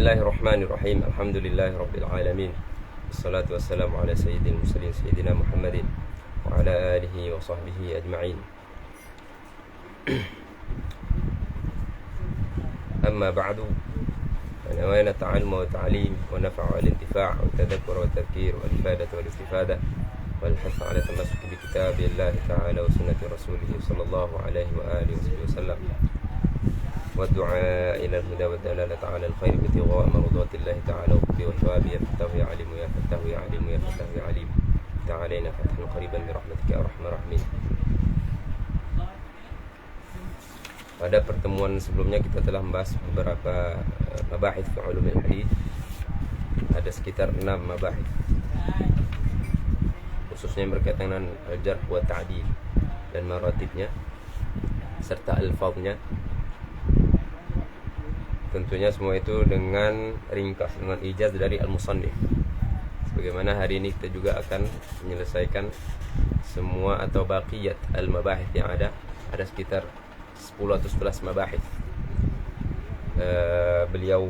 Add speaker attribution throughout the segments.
Speaker 1: Bismillahirrahmanirrahim. Alhamdulillahi alamin. Wassalatu wassalamu ala sayyidil mursalin sayyidina Muhammadin wa ala alihi wa sahbihi ajma'in. Amma ba'du. Nawayna ta'allum wa ta'lim wa naf'a wal intifa' wa tadhakkur wa tadhkir wal ifadah wal istifadah wal hath ala tamassuk bi kitabillahi ta'ala wa sunnati rasulih sallallahu alaihi wa alihi wasallam. والدعاء إلى الهدى والدلالة على الخير ابتغاء مرضات الله تعالى وقبل والثواب يا فتاه يا عليم يا فتاه يا عليم يا فتاه يا عليم افتح علينا فتحا قريبا برحمتك يا أرحم الراحمين. Pada pertemuan sebelumnya kita telah membahas beberapa mabahith fi ulumil hadis. Ada sekitar 6 mabahith, khususnya yang berkaitan dengan al-jarh wa ta'dil dan maratibnya serta alfaznya. Tentunya semua itu dengan ringkas, dengan ijaz dari al-musannif. Sebagaimana hari ini kita juga akan menyelesaikan semua atau baqiyat al-mabahith yang ada. Ada sekitar 10 atau 11 mabahith. Beliau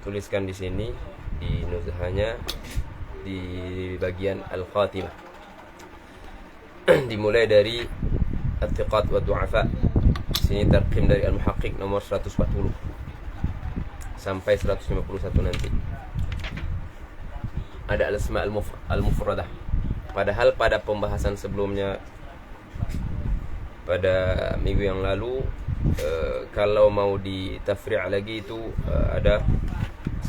Speaker 1: tuliskan di sini di nuzhahnya di bagian al-khatimah. Dimulai dari at-thiqat wa du'afa. Sini tarqim dari Al-Muhaqqiq nomor 140 sampai 151 nanti. Ada al-asma al-mufradah. Padahal pada pembahasan sebelumnya pada minggu yang lalu, kalau mau ditafri' lagi itu ada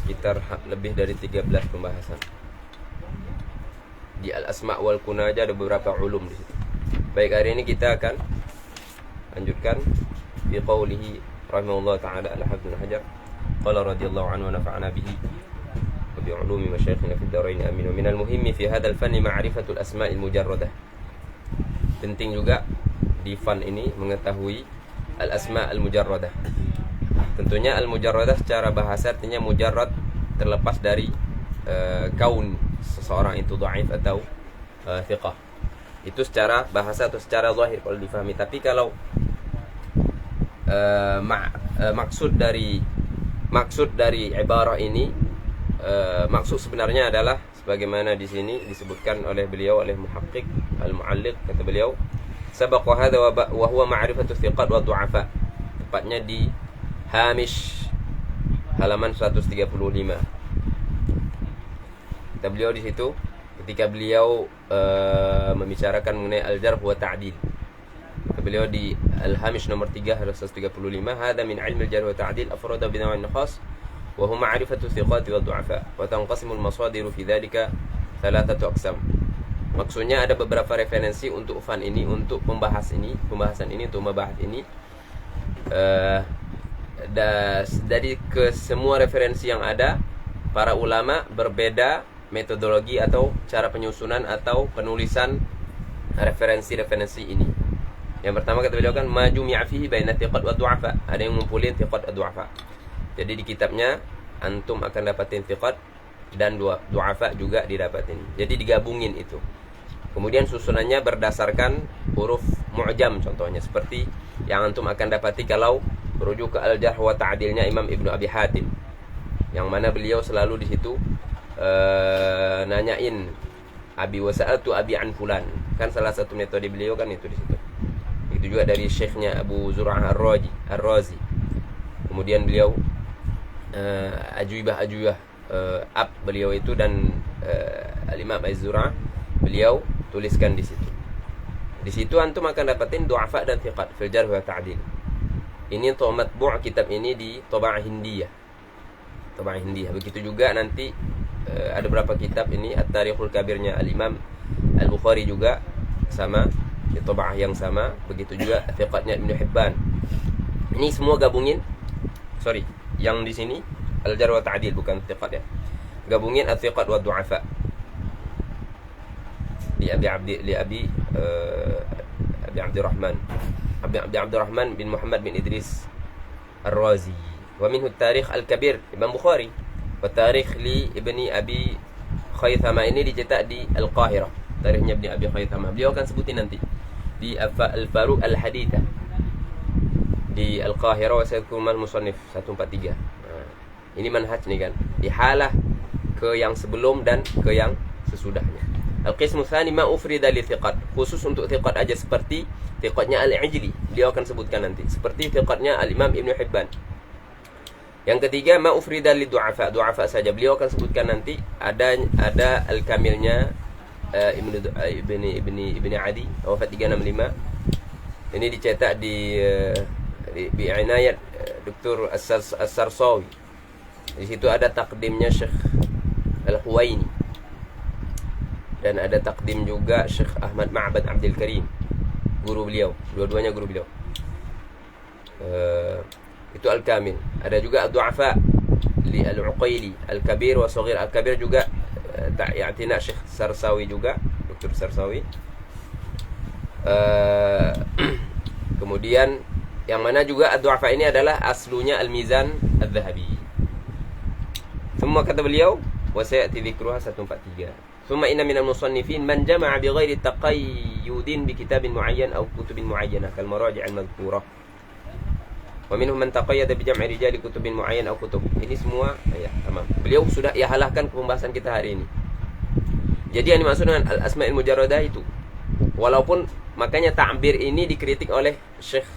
Speaker 1: sekitar lebih dari 13 pembahasan. Di al-asma wal kunah aja ada beberapa ulum di situ. Baik, hari ini kita akan lanjutkan fi qawlihi rahimahullah ta'ala al-hafidh ibn Hajar qala radhiyallahu anhu wa nafa'ana bihi wa bi ulumi masyayikhina fid dharain amin. Wa minal muhimmi fi hadzal fanni ma'rifatul asma'il mujarradah. Penting juga di fan ini mengetahui al-asma' al-mujarradah. Tentunya al-mujarradah secara bahasa artinya mujarrad, terlepas dari kaun seseorang itu dhaif atau thiqah. Itu secara bahasa atau secara zahir kalau difahami. Tapi kalau maksud dari ibarah ini, maksud sebenarnya adalah sebagaimana di sini disebutkan oleh beliau, oleh Muhaqqiq al-Mu'alliq, kata beliau, sabaqa hadza wa huwa ma'rifatu thiqat wa du'afa. Tepatnya di Hamish halaman 135. Kata beliau di situ ketika beliau membicarakan mengenai al-jarh wa ta'dil. Beliau di al-hamish nomor 3 135, hada min ilmi al-jarh wa ta'dil afrada bi naw'in khas wa huwa ma'rifatu thiqat wa du'afa wa tanqasimu al-masadir fi dhalika thalathatu aqsam. Maksudnya ada beberapa referensi untuk fan ini, untuk pembahasan ini untuk membahas ini. Dari ke semua referensi yang ada, para ulama berbeda metodologi atau cara penyusunan atau penulisan referensi-referensi ini. Yang pertama kata beliau kan majumi'a fihi baina thiqat wa du'afa. Ada yang ngumpulin thiqat wa du'afa. Jadi di kitabnya antum akan dapatin thiqat dan du'afa juga didapatin. Jadi digabungin itu. Kemudian susunannya berdasarkan huruf mu'jam, contohnya seperti yang antum akan dapati kalau merujuk ke al-jarh wa ta'dilnya Imam Ibnu Abi Hatim, yang mana beliau selalu di situ nanyain abi wasa'atu abi an fulan. Kan salah satu metode beliau kan itu di situ. Itu juga dari syekhnya Abu Zur'ah Ar-Razi. Kemudian beliau ajwibah ab beliau itu dan al-Imam Az-Zur'ah beliau tuliskan di situ. Di situ antum akan dapatin du'afa dan thiqat fil jarh wa ta'dil. Ini untuk matbu' kitab ini di Tab'ah Hindiyah. Begitu juga nanti ada beberapa kitab ini, At-Tarikhul Kabirnya Al-Imam Al-Bukhari juga sama, di tab'ah yang sama. Begitu juga Thiqatnya Ibnu Hibban. Ini semua gabungin. Yang di sini Al-Jarh wa Ta'dil, bukan Thiqat ya. Gabungin At-Thiqat wa Du'afa. Abi Abdurrahman bin Muhammad bin Idris Ar-Razi. Wa minhu At-Tarikh Al-Kabir Imam Bukhari. Wa Tarikh li Ibni Abi Khaythama, ini dicetak di Al-Qahirah. Tarikhnya Ibni Abi Khaythama beliau akan sebutin nanti di Al-Faruq Al-Hadithah di Al-Qahirah wa Sayyidul Musannif 143. Ini manhaj nih kan, ihalah ke yang sebelum dan ke yang sesudahnya. Al-qismu tsani ma ufrida li thiqat, khusus untuk thiqat aja, seperti thiqatnya Al-Ijli, dia akan sebutkan nanti, seperti thiqatnya Al-Imam Ibnu Hibban. Yang ketiga ma ufrida li du'afa, du'afa saja, beliau akan sebutkan nanti. Ada Al-Kamilnya Ibni Adi, wafat 365. Ini dicetak di inayat Dr. As-Sarsawi. Di situ ada takdimnya Syekh Al-Huwaini, dan ada takdim juga Syekh Ahmad Ma'bad Abdul Karim, guru beliau, dua-duanya guru beliau. Itu Al-Kamil. Ada juga Ad-Du'afa li Al-Uqayli, Al-Kabir wa Saghir. Al-Kabir juga i'tina Syekh Sarsawi juga, Dr. Sarsawi. Kemudian yang mana juga Ad-Du'afa ini adalah aslunya Al-Mizan Al-Dhahabi. Semua kata beliau, wa sayati dzikruha 143. ثم إن من المصنفين من جمع بغير تقيد بكتاب معين أو كتب معينة كالمراجع المذكورة ومنهم من تقيد بجمع رجال كتب معين أو كتب. Ini semua ya, tamam. Beliau sudah halahkan ke pembahasan kita hari ini. Jadi yang dimaksud dengan al-asma'il mujarradah itu, walaupun makanya ta'bir ini dikritik oleh Syekh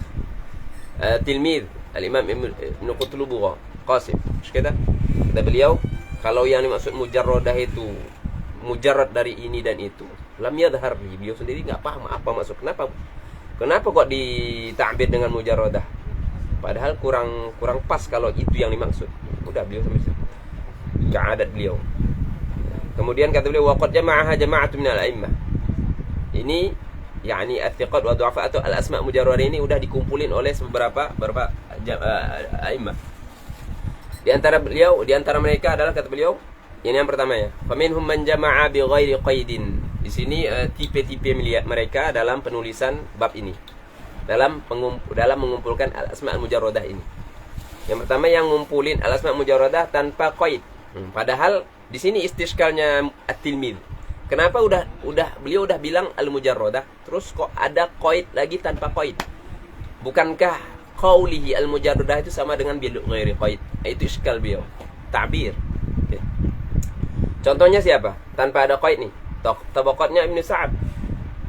Speaker 1: Tilmid Al-Imam Ibn Qutlubughah Qasim. Kata beliau, kalau yang dimaksud mujarradah itu mujarrad dari ini dan itu, lam yadhhar, beliau sendiri nggak paham apa maksud. Kenapa kok ditakbir dengan mujarradah, padahal kurang pas kalau itu yang dimaksud. Udah beliau sampai situ, ka'adat beliau. Kemudian kata beliau, waqad jama'aha jama'atun minal a'immah. Ini yakni at-thiqat wa du'afa atau al-asma' mujarradah ini udah dikumpulin oleh beberapa a'immah. Di antara mereka adalah, kata beliau, ini yang pertama ya, faminhum man jama'a bi ghairi qaidin. Di sini tipe-tipe mereka dalam penulisan bab ini, dalam mengumpulkan al-asma' al-mujarradah ini. Yang pertama yang ngumpulin al-asma' mujarradah tanpa qaid. Padahal di sini istiskalnya at-Tilmidz. Kenapa beliau udah bilang al-mujarradah, terus kok ada qaid lagi tanpa qaid? Bukankah qaulihi al-mujarradah itu sama dengan bil ghairi qaid? Itu iskal beliau, ta'bir. Contohnya siapa? Tanpa ada qaid nih. Tabaqatnya Ibnu Sa'ad.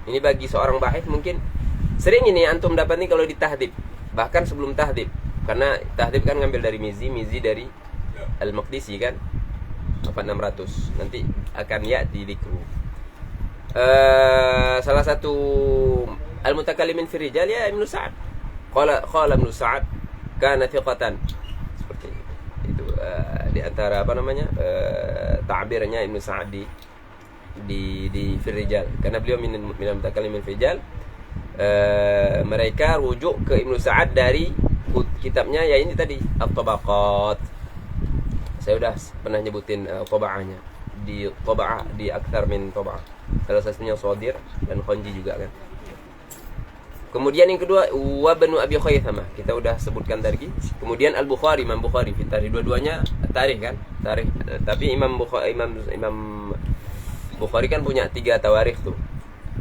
Speaker 1: Ini bagi seorang bahis mungkin sering ini antum dapat nih kalau di tahdhib. Bahkan sebelum tahdhib. Karena tahdhib kan ngambil dari Mizi dari Al-Maqdisi kan. 4600. Nanti akan ya'ti dzikru. Salah satu al-mutakallimin fi rijal ya Ibnu Sa'ad. Qala Ibnu Sa'ad kana thiqatan. Seperti itu. Di antara ta'birnya Ibnu Sa'ad di Firrijal, karena beliau minal mutakallimin Firrijal. Mereka rujuk ke Ibnu Sa'ad dari kitabnya ya ini tadi At-Tabaqat. Saya udah pernah nyebutin taba'ahnya di akthar min taba'ah, salah satunya Shadir dan Khanji juga kan. Kemudian yang kedua Ibnu Abi Khaythama, kita udah sebutkan tadi. Kemudian Al-Bukhari, Imam Bukhari fi tarikh, dua-duanya tarikh kan, tarikh. Tapi Imam Bukhari kan punya 3 tawarikh tuh.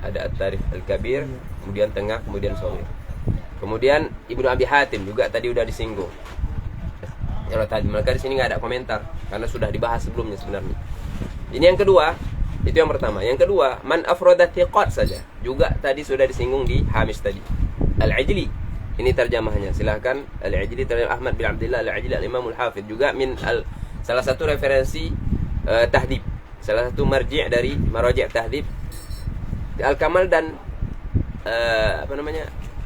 Speaker 1: Ada At-Tarikh Al-Kabir, kemudian Tengah, kemudian Shaghir. Kemudian Ibnu Abi Hatim juga tadi udah disinggung. Kalau tadi mereka di sini nggak ada komentar karena sudah dibahas sebelumnya sebenarnya. Ini yang kedua. Itu yang pertama. Yang kedua, man afrada thiqat saja. Juga tadi sudah disinggung di Hamis tadi. Al-Ijli. Ini terjemahnya. Silahkan Al-Ijli, terjemah Ahmad bin Abdullah Al-Ijli Al-Imam Al-Hafidh. Juga salah satu referensi tahdhib. Salah satu marji' dari maraji' tahdhib. Al-Kamal dan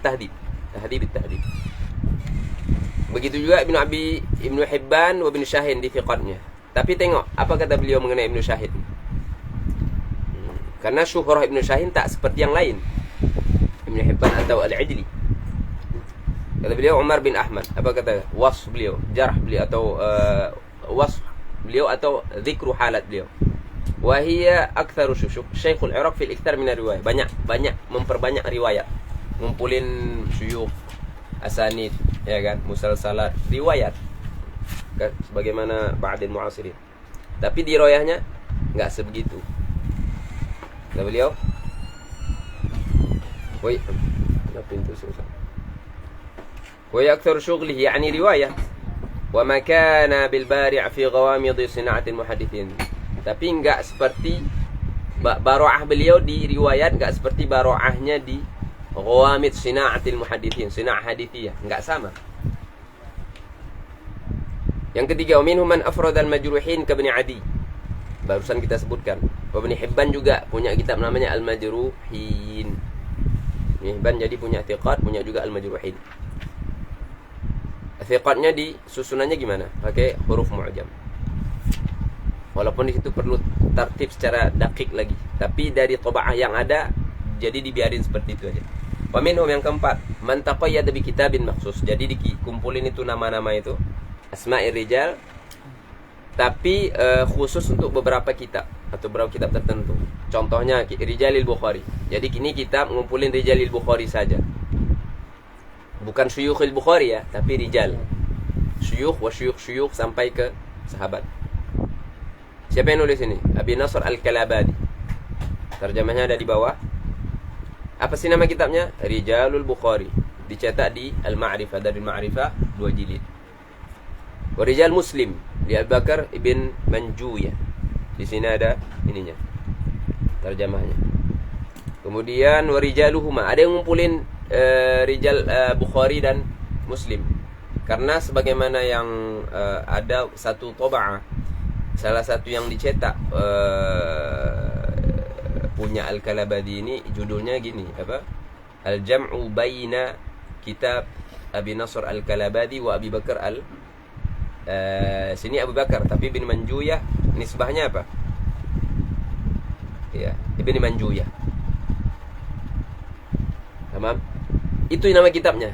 Speaker 1: tahdhib. Tahdhib. Begitu juga Ibnu Hibban wa Ibnu Syahin di thiqatnya. Tapi tengok apa kata beliau mengenai Ibnu Syahin. Karena syuhrah Ibnu Syahin tak seperti yang lain, Ibnu Hibban atau Al-Ijli. Kata beliau Umar bin Ahmad, apa kata wasf beliau, jarh beliau atau wasf beliau atau zikru halat beliau. Wa hiya aktsaru Syekhul Iraq fil iktsar min riwayat. Banyak memperbanyak riwayat. Ngumpulin syuyukh, asanid, ya kan, musalsalat, riwayat. Sebagaimana ba'dil mu'asirin. Tapi di riwayatnya enggak sebegitu. Kata beliau, wa yaktsaru syughlihi yani riwayah. Wa ma kana bil bari' fi ghawamid sina'atil muhadditsin. Tapi enggak seperti baroah beliau di riwayat, enggak seperti baroahnya di ghawamid sina'atil muhadditsin, sina'ah hadithiyah, enggak sama. Yang ketiga, minhum man afrada al-majruhin ka Ibn Adi. Barusan kita sebutkan. Ibn Hibban juga punya kitab namanya Al-Majruhin. Ibn Hibban jadi punya thiqat, punya juga Al-Majruhin. Thiqatnya di susunannya gimana? Pakai huruf mu'jam. Walaupun di situ perlu tertib secara dakik lagi. Tapi dari taba'ah yang ada, jadi dibiarin seperti itu aja. Wa minhum yang keempat, man taqayyada bi kitabin makhsus. Jadi dikumpulin itu nama-nama itu, asma'ir rijal, tapi khusus untuk beberapa kitab atau beberapa kitab tertentu. Contohnya Rijalil Bukhari. Jadi kini kita ngumpulin Rijalil Bukhari saja. Bukan syuyukhil Bukhari ya, tapi rijal. Syuyukh wa syuyukh sampai ke sahabat. Siapa yang nulis ini? Abi Nasr Al-Kalabadi. Terjemahnya ada di bawah. Apa sih nama kitabnya? Rijalul Bukhari. Dicetak di Al-Ma'rifah, dari Al-Ma'rifah 2 jilid. Wa Rijal Muslim di Abu Bakar ibn Manjuyah. Di sini ada ininya, terjemahnya. Kemudian wa rijaluhuma, ada yang ngumpulin rijal Bukhari dan Muslim. Karena sebagaimana yang ada satu taba'ah, salah satu yang dicetak punya Al-Kalabadi ini, judulnya gini, apa? Al-Jam'u baina kitab Abi Nasr Al-Kalabadi wa Abi Bakar sini Abu Bakar, tapi Ibn Manjuyah nisbahnya apa? Ya, Ibn Manjuyah. Tamam? Itu nama kitabnya.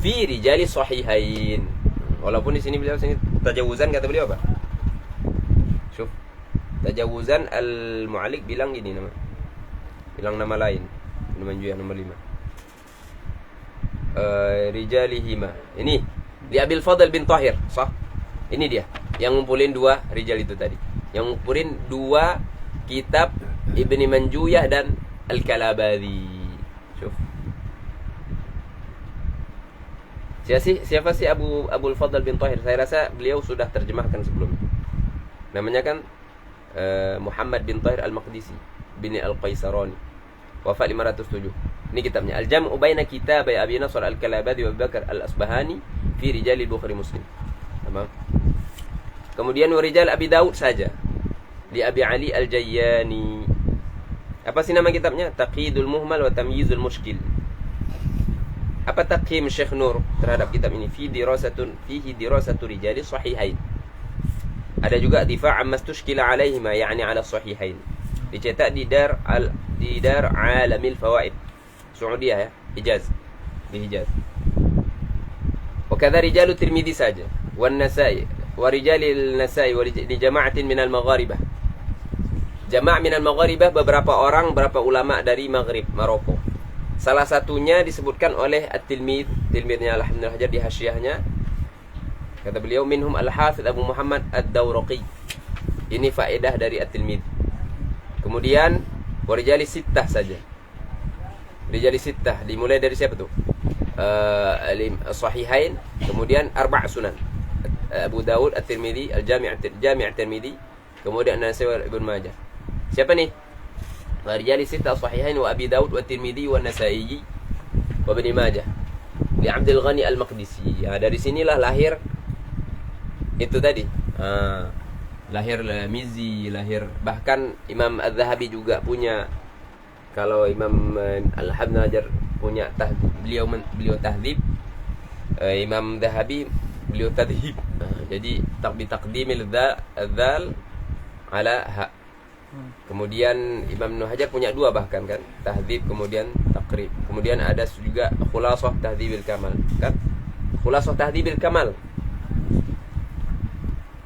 Speaker 1: Fi Rijali Sahihain. Walaupun di sini beliau sini tajawuzan, kata beliau apa? Syuf. Tajawuzan al-Mu'alliq bilang gini nama. Bilang nama lain. Ibn Manjuyah nomor 5. Rijalihima. Ini di Abil Fadl bin Tahir, sah? Ini dia yang ngumpulin 2 rijal itu tadi. Yang ngumpulin 2 kitab Ibni Manjuyah dan Al-Kalabadi. Syuf. Siapa sih Abul Fadl bin Tahir? Saya rasa beliau sudah terjemahkan sebelumnya. Namanya kan Muhammad bin Tahir Al-Maqdisi bin Al-Qaisarani. Wafat 507. Ini kitabnya Al-Jam'u baina kitab Abi Nasr Al-Kalabadi wa Abu Bakar Al-Asbahani fi Rijalil Bukhari Muslim. Tamam. Kemudian warijal Abi Daud saja di Abi Ali Al-Jayyani. Apa sih nama kitabnya? Taqyidul Muhmal wa Tamyizul Mushkil. Apa taqyim Syekh Nur terhadap kitab ini? Fihi dirasatu rijali sahihain. Ada juga difa' amma stushkila alaihima, yani ala sahihain. Dicetak di Dar Alamil Fawaid, Saudiyah ya, Hijaz, di Hijaz. Wa kadza rijalu Tirmidzi saja, wan Nasa'i wa rijalil Nasa'i wa di jama'atin minal magharibah. Jama' minal magharibah, beberapa orang, beberapa ulama dari Maghrib, Maroko. Salah satunya disebutkan oleh At-Tilmidz, tilmidnya Al-Hamdul Hajar di hasyiahnya. Kata beliau, minhum Al-Hafidz Abu Muhammad Ad-Dawraqi. Ini faedah dari At-Tilmidz. Kemudian warijali sittah saja. Rijali sittah dimulai dari siapa tuh? Sahihain, kemudian Arba' Sunan. Abu Dawud, At-Tirmidzi, Al-Jami' At-Tirmidzi, kemudian An-Nasa'i, Ibnu Majah. Siapa nih? Rijali sittah Sahihain wa Abi Dawud wa Tirmidzi wa Nasa'i wa Ibnu Majah. Li Abdul Ghani Al-Maqdisi. Ya, dari sinilah lahir itu tadi. Lahir Mizzi, lahir bahkan Imam Az-Zahabi juga punya. Kalau Imam Al-Hamdul Hajar punya beliau tahdzib, Imam Zahabi beliau tadhib. Jadi taqdimil dzal ala ha. Kemudian Imam Ibnu Hajar punya 2 bahkan kan, tahdzib kemudian taqrib. Kemudian ada juga Khulasah Tahdzibil Kamal kan? Khulasah Tahdzibil Kamal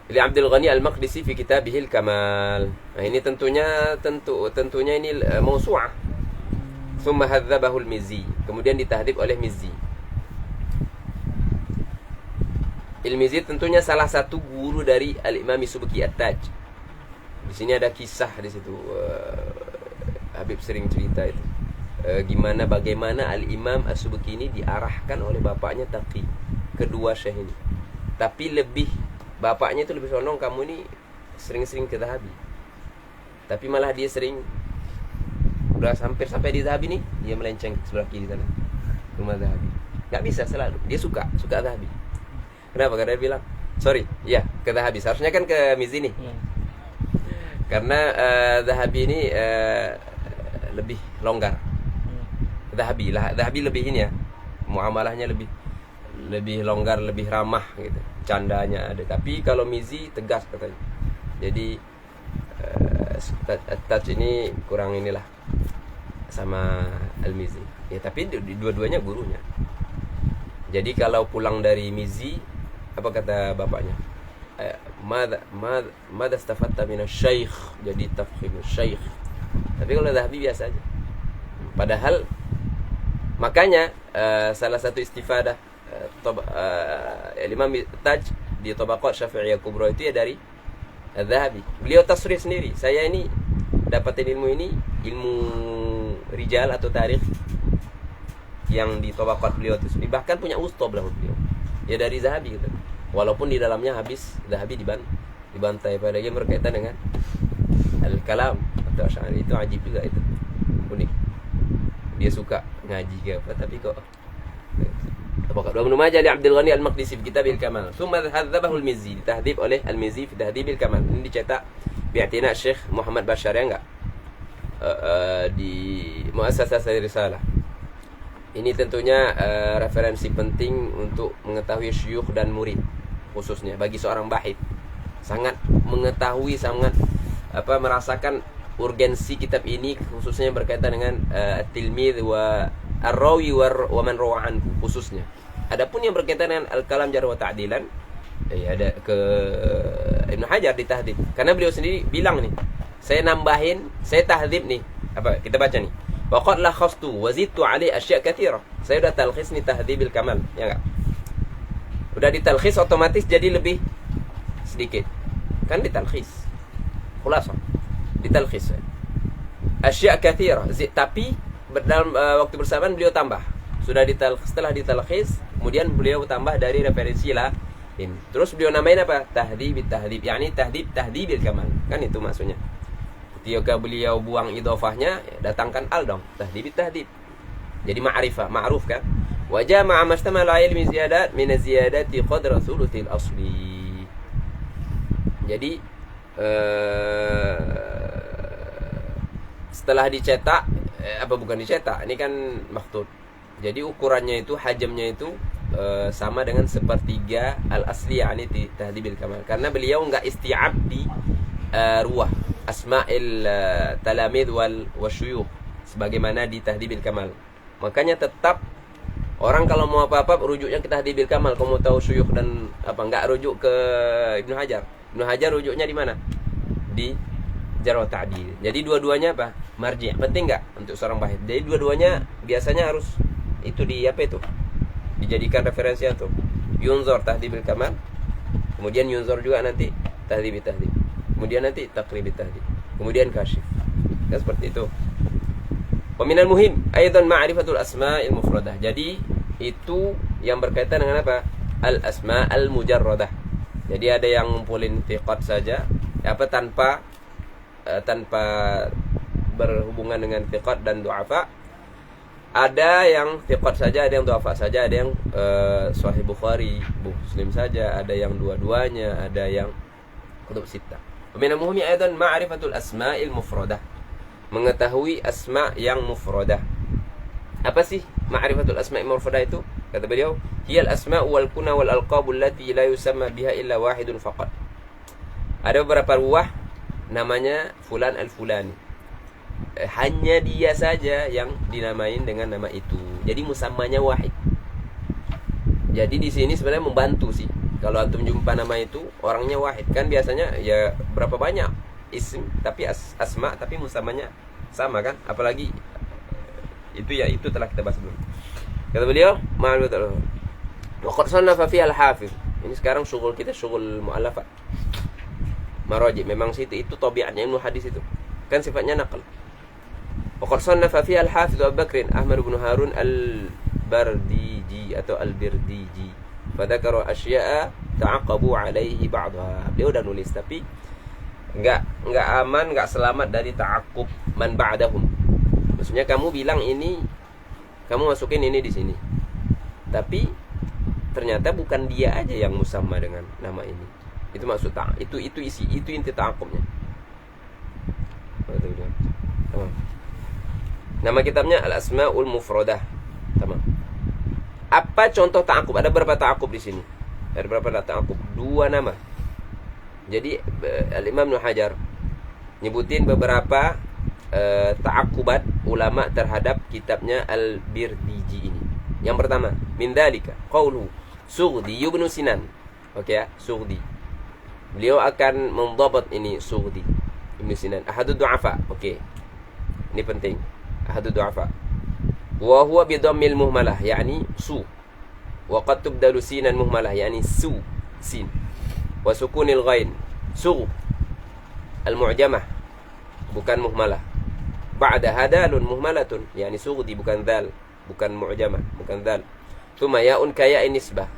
Speaker 1: li Abdul Ghani Al-Maqdisi fi kitabihil Kamal. Nah, ini tentunya ini mausu'ah. Tsumma hadzabahu al-Mizzi. Kemudian ditahdzib oleh Mizzi. Al-Mizzi tentunya salah satu guru dari Al-Imam Subki At-Taj. Di sini ada kisah di situ. Habib sering cerita itu. Bagaimana Al-Imam As-Subki ini diarahkan oleh bapaknya Taqi, kedua syekh ini. Tapi lebih bapaknya itu lebih sondong kamu ini sering-sering ke Zahabi. Tapi malah dia sering udah hampir sampai di Zahabi nih, dia melenceng sebelah kiri sana, rumah Zahabi. Nggak bisa selalu. Dia suka Zahabi. Kenapa? Karena dia bilang, sorry, ya ke Zahabi. Seharusnya kan ke Mizzi nih. Karena Zahabi ini lebih longgar. Zahabi lebih ini ya, muamalahnya lebih longgar, lebih ramah gitu. Candanya ada. Tapi kalau Mizzi tegas katanya. Jadi touch ini kurang inilah sama Al-Mizzi. Ya tapi dua-duanya gurunya. Jadi kalau pulang dari Mizzi, apa kata bapaknya? Mada istafatta min asy-syaikh, jadi tafkhim asy-syaikh. Tapi kalau Zahabi biasa aja. Padahal makanya salah satu istifadah Imam Taj di Tabaqat Syafi'iyah Kubra itu ya dari Zahabi. Beliau tasrih sendiri, saya ini dapatin ilmu ini, ilmu rijal atau tarikh yang di Tabaqat beliau itu sendiri, bahkan punya ustob lah beliau ya dari Zahabi gitu. Walaupun di dalamnya habis Zahabi dibantai, apalagi berkaitan dengan al-kalam atau Asy'ari, itu ajib juga, itu unik. Dia suka ngaji ke apa, tapi kok Tabaqat Ibnu Majah li Abdul Ghani Al-Maqdisi fi Kitab Al-Kamal. Tsumma hadzabahu Al-Mizzi, ditahdhib oleh Al-Mizzi fi Tahdhib Al-Kamal. Ini dicetak bi'tina Syekh Muhammad Bashar ya enggak? Di Muassasah Risalah. Ini tentunya referensi penting untuk mengetahui syuyukh dan murid, khususnya bagi seorang bahith. Sangat mengetahui, sangat merasakan urgensi kitab ini, khususnya berkaitan dengan at-tilmidz wa ar-rawi wa man rawa anhu khususnya. Adapun yang berkaitan dengan al-kalam jarh wa ta'dilan, ada ke Ibnu Hajar di tahdhib. Karena beliau sendiri bilang nih, saya nambahin, saya tahdhib nih. Apa kita baca nih? Wa qad lakhastu wa zidtu alaihi asya' katsira. Saya udah talkhis nih Tahdhibil Kamal, ya enggak? Udah ditalkhis otomatis jadi lebih sedikit. Kan ditalkhis. Khulasah. Ditalkhis. Asya' katsira. Tapi dalam waktu bersamaan beliau tambah. Setelah ditalkhis, kemudian beliau tambah dari referensi lain. Terus beliau namain apa? Tahdhibit tahdhib, yakni tahdhibil kamal. Kan itu maksudnya. Ketika beliau buang idhofahnya, datangkan al dong, tahdhibit tahdhib. Jadi ma'rifah, ma'ruf kan? Wa jama'a mastamala ilmi ziyadat min ziyadati qadra thuluthil asli. Jadi setelah dicetak, bukan dicetak, ini kan makhtut. Jadi ukurannya itu, hajamnya itu sama dengan sepertiga al-asli, yakni di Tahdhibil Kamal. Karena beliau enggak isti'ab di ruwah asma'il talamid wal syuyukh sebagaimana di Tahdhibil Kamal. Makanya tetap orang kalau mau apa-apa rujuknya ke Tahdhibil Kamal. Kamu tahu syuyukh dan enggak rujuk ke Ibnu Hajar. Ibnu Hajar rujuknya di mana? Di Jarh wa Ta'dil. Jadi dua-duanya apa? Marji'. Penting enggak untuk seorang bahith? Jadi dua-duanya biasanya harus itu dijadikan referensi untuk yunzur Tahdhibil Kamal. Kemudian yunzur juga nanti Tahdhibit Tahdhib. Kemudian nanti Taqribit Tahdhib. Kemudian Kasyif. Kan seperti itu. Wa minal muhim aidan ma'rifatul asma'il mufradah. Jadi itu yang berkaitan dengan apa? Al asma'al mujarradah. Jadi ada yang ngumpulin thiqat saja, tanpa berhubungan dengan thiqat dan du'afa. Ada yang thiqat saja, ada yang du'afa saja, ada yang Sahih Bukhari, Muslim saja, ada yang dua-duanya, ada yang kutub sittah. Min al-muhim aidan ma'rifatul asma'il mufradah. Mengetahui asma yang mufradah. Apa sih ma'rifatul asma'il mufradah itu? Kata beliau, hiyal asma'u wal kuna wal alqabu allati la yusamma biha illa wahidun faqat. Ada beberapa ruwah namanya fulan al-fulani. Hanya dia saja yang dinamain dengan nama itu. Jadi musammanya wahid. Jadi di sini sebenarnya membantu sih. Kalau antum jumpa nama itu, orangnya wahid. Kan biasanya ya berapa banyak isim tapi asma tapi musamanya sama kan? Apalagi itu telah kita bahas sebelum. Kata beliau, ma'lumatul. Wa qad sannafa fiha al-hafiz. Ini sekarang syughul kita syughul mu'allafat. Maraji, memang itu tabiatnya ilmu hadis itu. Kan sifatnya naql. Wa qad sannafa fiha al-hafiz Abu Bakr Ahmad bin Harun al-Bardiji atau al-Birdiji. Fadzakara asya'a ta'aqabu alaihi ba'daha. Beliau udah nulis, tapi enggak aman, enggak selamat dari ta'aqub man ba'dahum. Maksudnya kamu bilang ini, kamu masukin ini di sini, tapi ternyata bukan dia aja yang musamma dengan nama ini. Itu maksud itu inti ta'aqubnya. Tamam. Nama kitabnya Al-Asma'ul Mufradah. Tamam. Apa contoh ta'aqub? Ada berapa ta'aqub di sini? Ada berapa ta'aqub? 2 nama. Jadi Al-Imam Ibnu Hajar nyebutin beberapa ta'aqubat ulama terhadap kitabnya Al-Birdiji ini. Yang pertama, min dzalika qaulu Sughdi ibn Sinan. Oke ya, Sughdi. Beliau akan mendhabat ini Sughdi ibn Sinan, ahadud du'afa. Oke. Ini penting. Ahadud du'afa. Wa huwa bi dhammil muhmalah, yakni su. Wa qad tubdalu sinan muhmalah, yakni su, sin. Wa sukunil ghain, su. Al-mu'jamah, bukan muhmalah. Ba'da hadalun muhmalatun, yakni sughdi, bukan dal, bukan mu'jamah, bukan dal. Tsumma ya'un kaya nisbah,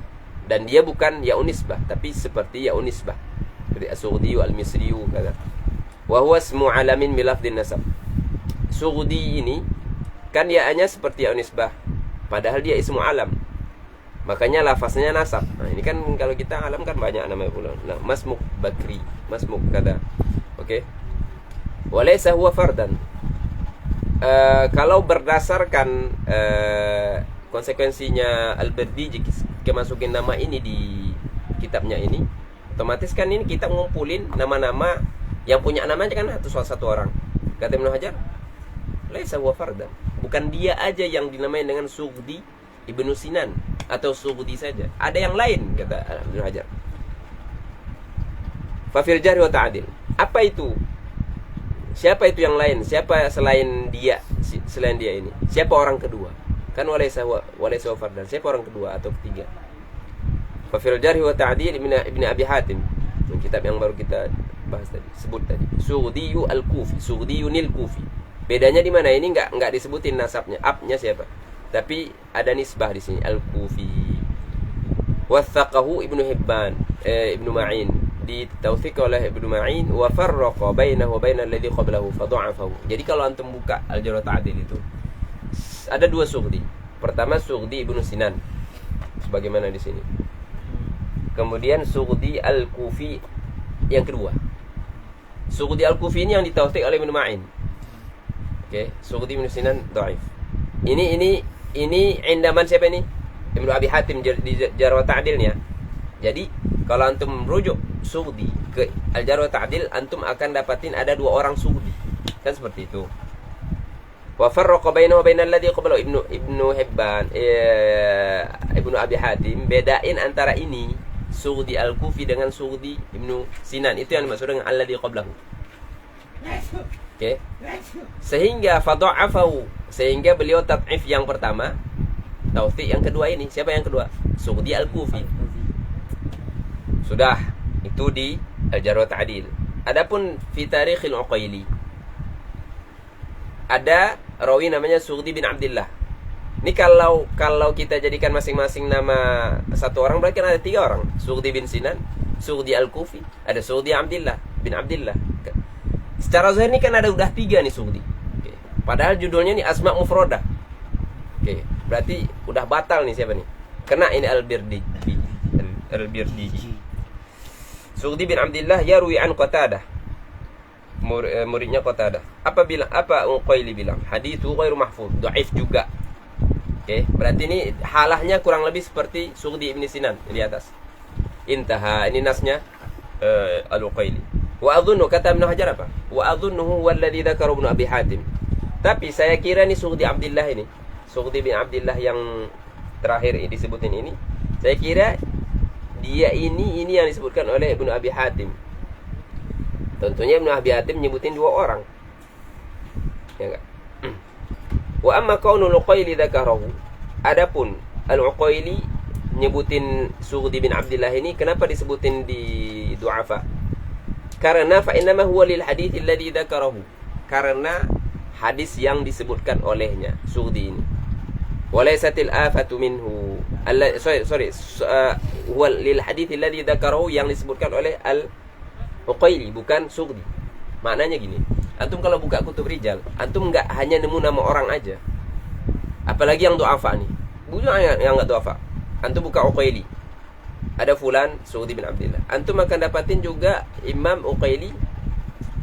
Speaker 1: dan dia bukan ya'un nisbah, tapi seperti ya'un nisbah, seperti as-sughdi al-misri kata. Wa huwa ismu alamin bi lafdhin nasab. Sughdi ini kan ya-nya seperti ya'un nisbah, padahal dia ismu alam, makanya lafaznya nasab. Nah, ini kan kalau kita alam kan banyak nama pula. Nah, Masmuk Bakri, Masmuk kata. Oke. Walaysa huwa fardan. Kalau berdasarkan konsekuensinya Al-Birdiji kemasukin nama ini di kitabnya ini, otomatis kan ini kita ngumpulin nama-nama yang punya namanya kan satu orang. Kata Ibnu Hajar, laisa huwa fardan. Bukan dia aja yang dinamai dengan Sughdi Ibnu Sinan atau Sughdi saja. Ada yang lain, kata Ibnu Hajar. Fa fil jarh wa ta'dil. Apa itu? Siapa itu yang lain? Siapa selain dia? Selain dia ini? Siapa orang kedua? Kan walaysa fardan. Siapa orang kedua atau ketiga? Fa fil jarh wa ta'dil Ibnu Abi Hatim, kitab yang baru kita bahas tadi, sebut tadi. Sughdi al-Kufi, Sughdi al-Kufi. Bedanya di mana? Ini enggak disebutin nasabnya, abnya siapa. Tapi ada nisbah di sini, al-Kufi. Wathaqahu Ibnu Hibban, Ibnu Ma'in, ditauthik oleh Ibnu Ma'in, wa farraqa bainahu wa bainal ladzi qablahu fa dha'afahu. Jadi kalau antum buka Al-Jarh wa Ta'dil itu ada 2 Sughdi. Pertama Sughdi Ibnu Sinan, sebagaimana di sini. Kemudian Sughdi al-Kufi yang kedua. Sughdi al-Kufi ini yang ditauthik oleh Ibnu Ma'in. Oke, Sughdi Ibnu Sinan dhaif. Ini indaman siapa ini? Ibnu Abi Hatim di Jarh wa Ta'dilnya. Jadi kalau antum rujuk Sughdi ke Al-Jarh wa Ta'dil, antum akan dapatin ada 2 orang Sughdi. Kan seperti itu. Wa farraqa bainahu wa bainal ladzi qablahu. Ibnu Hibban, Ibnu Abi Hatim bedain antara ini Sughdi al-Kufi dengan Sughdi Ibnu Sinan. Itu yang dimaksud dengan alladzi qablahu. Oke. Sehingga fadha'afahu, sehingga beliau tad'if yang pertama, tauthik yang kedua ini. Siapa yang kedua? Sughdi al-Kufi. Sudah, itu di Al-Jarh wa Ta'dil. Adapun fi Tarikhil Uqaili ada rawi namanya Sughdi bin Abdillah. Ini kalau kita jadikan masing-masing nama satu orang, berarti kan ada 3 orang. Sughdi bin Sinan, Sughdi al-Kufi, ada Sughdi Abdillah bin Abdillah. Secara zahir ini kan ada udah 3 nih Sughdi. Oke. Padahal judulnya nih Asma' Mufradah. Oke, berarti udah batal nih siapa nih? Kena ini Al-Birdiji. Sughdi bin Abdillah yarwi an Qatadah. Muridnya Qatadah. Apa Uqaili bilang? Hadithu ghairu mahfuz, dhaif juga. Oke, berarti ini halahnya kurang lebih seperti Sughdi ibn Sinan di atas. Intaha, ini nasnya Al-Uqaili. Wa adhunnu, kata Ibnu Hajar apa? Wa adhunnuhu walladzi dzakara Ibnu Abi Hatim. Tapi saya kira nih Sughdi Abdillah ini, Sughdi bin Abdillah yang terakhir disebutin ini, saya kira dia ini yang disebutkan oleh Ibnu Abi Hatim. Tentunya Ibnu Abi Hatim nyebutin 2 orang. Ya enggak? Wa amma qaulul Uqaili dzakarahu. Adapun Al-Uqaili nyebutin Sughdi bin Abdillah ini, kenapa disebutin di du'afa? Karena fa innama huwa lil hadits alladhi dzakarahu. Karena hadis yang disebutkan olehnya Sughdi ini. Walaysatil afatu minhu. huwa lil hadits alladhi dzakarahu, yang disebutkan oleh Al-Uqaili, bukan Sughdi. Maknanya gini, antum kalau buka kutub rijal, antum enggak hanya nemu nama orang aja. Apalagi yang du'afa nih. Bukan yang enggak du'afa. Antum buka Uqaili, ada fulan Sughdi bin Abdillah. Antum akan dapatin juga Imam Uqaili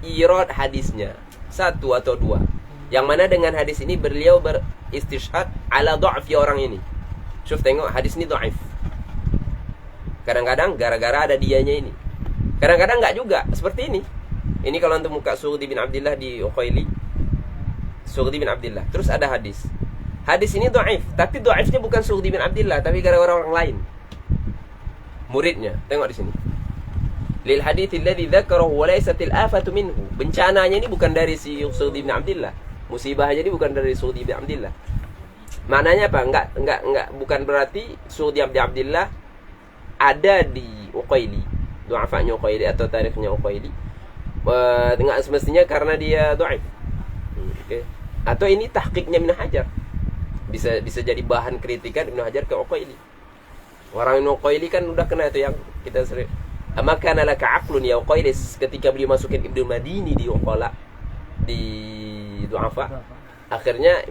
Speaker 1: irad hadisnya, satu atau dua. Yang mana dengan hadis ini beliau beristishhad ala dha'fi orang ini. Syuf, tengok hadis ini dhaif. Kadang-kadang gara-gara ada dianya ini. Kadang-kadang enggak juga, seperti ini. Ini kalau antum buka Sughdi bin Abdillah di Uqaili, Sughdi bin Abdillah, terus ada hadis. Hadis ini dhaif, tapi dhaifnya bukan Sughdi bin Abdillah, tapi gara-gara orang lain. Muridnya, tengok di sini. Lil hadits alladhi dzakarahu wa laysat al-afatu minhu. Bencananya ini bukan dari si Sughdi bin Abdillah. Musibahnya ini bukan dari Sughdi bin Abdillah. Maknanya apa? Enggak, bukan berarti Sughdi bin Abdillah ada di Uqaili, du'afanya Uqaili atau tarikhnya Uqaili. Enggak semestinya karena dia dhaif. Okay. Atau ini tahqiqnya Ibnu Hajar. Bisa jadi bahan kritikan Ibnu Hajar ke Uqaili. Orang Uqaili kan udah kena itu yang kita sering. Maka nalaka aqlun ya Uqaili, ketika beliau masukin Ibnu Madini di Uqala di du'afa. Akhirnya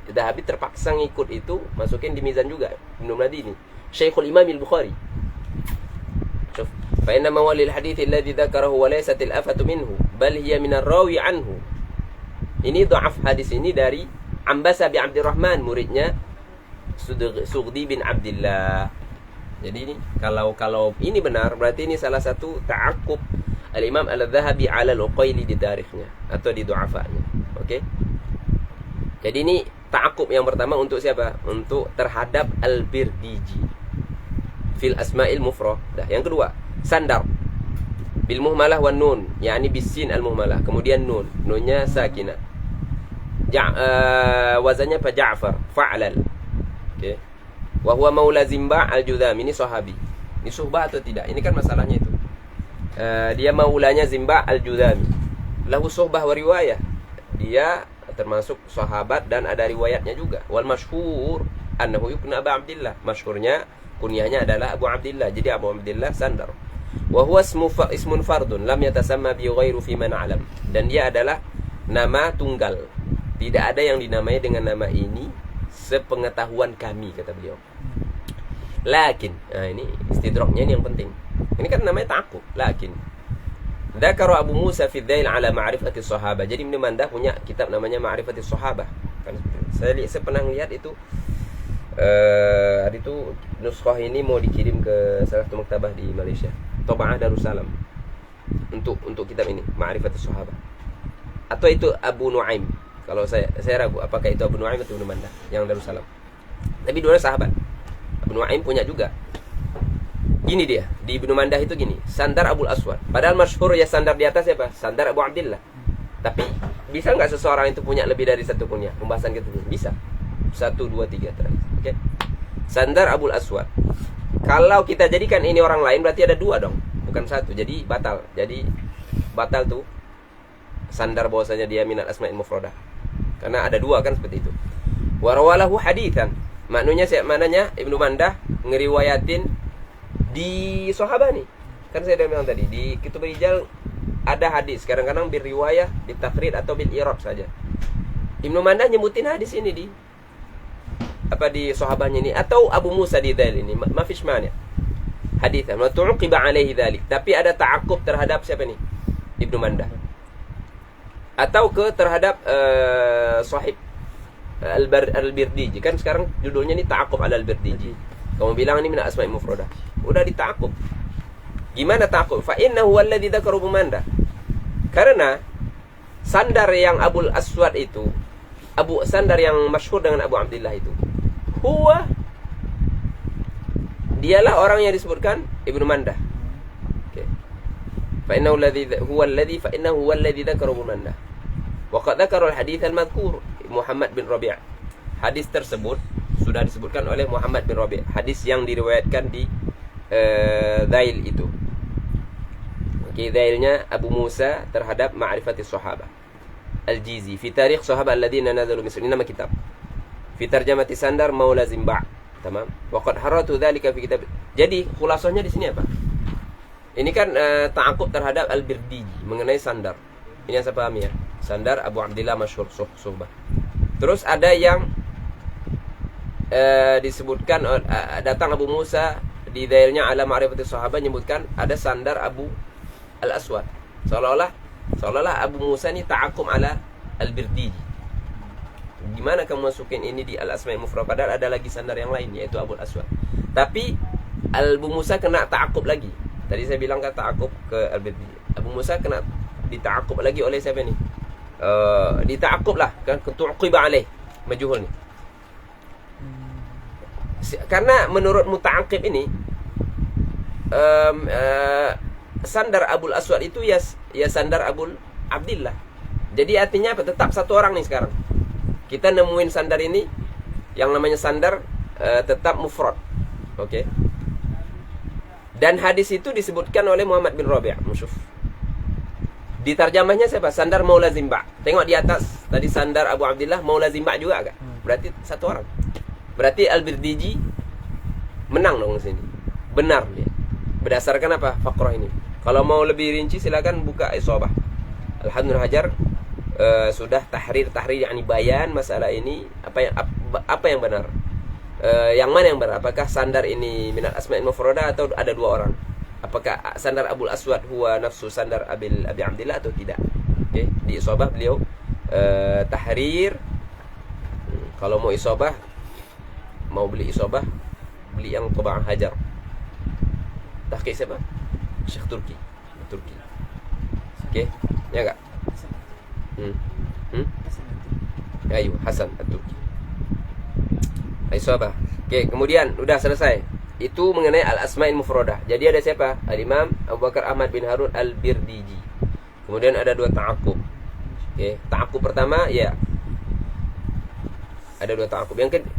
Speaker 1: Dhahabi terpaksa ngikut itu, masukin di mizan juga Ibnu Madini. Syekhul Imam Al-Bukhari. Syuf, fa inna mawalil hadits alladhi dzakarahu wa laysat al-afatu minhu, bal hiya min ar-rawi anhu. Ini dha'af hadis ini dari Ambasa bin Abdurrahman, muridnya Sughdi bin Abdillah. Jadi ini kalau ini benar, berarti ini salah satu ta'aqqub Al-Imam Al-Dhahabi 'ala Al-Uqaili di tarikhnya atau di du'afanya. Oke. Jadi ini ta'aqqub yang pertama untuk siapa? Untuk terhadap Al-Birdiji fil asma'il mufradah. Yang kedua, sandar bil muhmalah wan nun, yakni bisin al-muhmalah, kemudian nunnya sakinah. Wazannya fa Ja'far fa'lal. Oke. Wa huwa maula Zimba al-Judhami, ini sahabi. Ini suhbah atau tidak? Ini kan masalahnya itu. Dia maulanya Zimba al-Judhami. Lahu suhbah wa riwayah. Dia termasuk sahabat dan ada riwayatnya juga. Wal masyhur annahu yukna Abu Abdillah. Masyhurnya kunyahnya adalah Abu Abdillah. Jadi Abu Abdillah sandar. Wa huwa ismun fardun lam yatasamma bi ghairu fi man alam. Dan dia adalah nama tunggal. Tidak ada yang dinamai dengan nama ini sepengetahuan kami, kata beliau. Lakin, nah ini istidraknya ini yang penting. Ini kan namanya ta'aqqub. Lakin dzakara Abu Musa fi Dhail ala ma'rifati sahabah. Jadi Ibnu Mandah punya kitab namanya Ma'rifati Sahabah. Kan saya pernah lihat itu hari itu nuskhah ini mau dikirim ke salah satu maktabah di Malaysia, Tab'ah Darussalam. Untuk kitab ini Ma'rifati Sahabah. Atau itu Abu Nuaim. Kalau saya ragu apakah itu Abu Nuaim atau Ibnu Mandah yang Darussalam. Tapi dua sahabat. Abu Nuaim punya juga. Gini dia, di Ibnu Mandah itu gini, sandar Abul Aswad. Padahal masyhur ya sandar di atas siapa? Sandar Abu Abdillah. Tapi bisa nggak seseorang itu punya lebih dari satu kunyah? Pembahasan kita ini bisa. 1, 2, 3 terakhir. Oke. Sandar Abul Aswad. Kalau kita jadikan ini orang lain berarti ada dua dong, bukan satu. Jadi batal. Jadi batal tuh sandar bahwasanya dia minat asma'il mufradah. Karena ada dua kan seperti itu. Warawalahu haditsan. Maknanya Ibnu Mandah ngeriwayatin di sahabat nih. Kan saya udah bilang tadi di kitab rijal ada hadis, kadang-kadang bil riwayah, bil taqrid atau bil i'rab saja. Ibnu Mandah nyebutin hadis ini di sahabatnya ini atau Abu Musa di Dhail ini, ma fish mani. Haditsan wa tu'qiba alaihi dzalik. Tapi ada ta'aqqub terhadap siapa nih? Ibnu Mandah. Atau terhadap sahib Al-Birdiji. Kan sekarang judulnya ini ta'aqqub ala Al-Birdiji. Kamu bilang ini min asma'il mufradah. Udah dita'aqqub. Gimana ta'aqqub? Fa innahu alladhi dzakara Abu Mandah. Karena sandar yang Abul Aswad itu, sandar yang masyhur dengan Abu Abdillah itu, dialah orang yang disebutkan Ibnu Mandah. Oke. Fa innahu alladhi dzakara Abu Mandah. Wa qad dzakara al-hadits al-madhkur Muhammad bin Rabi'. Hadis tersebut sudah disebutkan oleh Muhammad bin Rabi'. Hadis yang diriwayatkan di Dhail itu. Oke, Dhailnya Abu Musa terhadap Ma'rifati Sahabah. Al-Jizi fi tarikh sahabah alladziina nazalu Misr. Ini nama kitab. Fi tarjamati Sandar Maula Zimba'. Tamam. Wa qad harratu dzalika fi kitab Jadi khulasahnya di sini apa? Ini kan ta'aqub terhadap Al-Birdiji mengenai sandar. Ini yang saya pahami ya. Sandar Abu Abdillah masyhur suhbah. Terus ada yang disebutkan datang Abu Musa di dailnya ala ma'rifati sahabat menyebutkan ada sandar Abu Al-Aswad. Seolah-olah Abu Musa ini ta'aqub ala Al-Birdiji. Gimana kamu masukin ini di Al-Asma'il Mufradah padahal ada lagi sandar yang lain yaitu Abu Al-Aswad. Tapi Abu Musa kena ta'aqub lagi. Tadi saya bilang kan ta'aqub ke Al-Birdiji. Abu Musa kena dita'aqub lagi oleh siapa ni? Dita'aqub lah kan, tu'qiba alaih majhul ni. Karena menurut muta'aqib ini sandar Abul Aswad itu ya sandar Abul Abdillah. Jadi artinya apa? Tetap satu orang nih sekarang. Kita nemuin sandar ini yang namanya sandar tetap mufrad. Oke. Dan hadis itu disebutkan oleh Muhammad bin Rabi', musyuf. Di tarjamahnya siapa? Sandar Maula Zimba'. Tengok di atas tadi sandar Abu Abdillah Maula Zimba' juga kan? Berarti satu orang. Berarti Al-Birdiji menang dong di sini. Benar dia. Berdasarkan apa? Faqrah ini. Kalau mau lebih rinci silakan buka Isabah. Al-Hafidz Hajar sudah tahrir yakni bayan masalah ini apa yang benar. Yang mana yang benar? Apakah sandar ini minal asma'il mufradah atau ada dua orang? Apakah sandar Abul Aswad huwa nafsu sandar Abi Abdillah atau tidak? Oke, di Isabah beliau tahrir. Kalau mau Isabah, mau beli Isabah, beli yang Tab'ah Hajar. Tahqiq siapa? Syekh Turki. Oke, ya enggak? Ayo, Hasan At-Turki. Isabah. Oke, kemudian udah selesai. Itu mengenai Al-Asma'il Mufradah. Jadi ada siapa? Al-Imam Abu Bakar Ahmad bin Harun Al-Birdiji. Kemudian ada dua ta'aqub. Oke, ta'aqub pertama ya. Ada dua ta'aqub.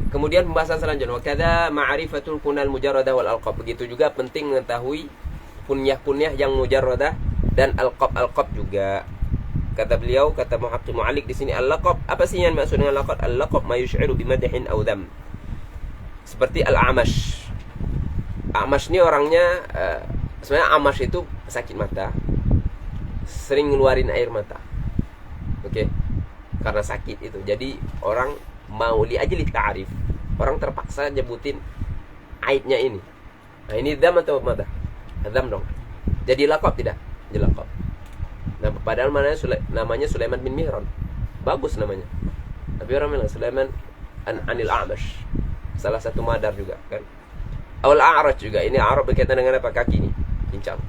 Speaker 1: Kemudian pembahasan selanjutnya. Wa kadza ma'rifatul kunal mujarradah wal alqab. Begitu juga penting mengetahui kunyah-kunyah yang mujarradah dan alqab juga. Kata beliau, kata Muhaqqiq Mu'alliq di sini al-laqab. Apa sih yang maksud dengan laqab? Al-laqab ma yush'iru bi madhin aw dham. Seperti Al-Amash. Amash ini orangnya sebenarnya Amash itu sakit mata. Sering ngeluarin air mata. Oke. Karena sakit itu. Jadi orang mau li ta'rif. Orang terpaksa nyebutin aibnya ini. Nah, ini dham atau mata? Dham dong. Jadi laqab tidak? Jadi laqab. Nah, padahal namanya Sulaiman bin Mihran. Bagus namanya. Tapi orang bilang Sulaiman anil A'mash. Salah satu madar juga kan. Awal A'raj juga. Ini Arab berkaitan dengan apa? Kaki ni. Pincang.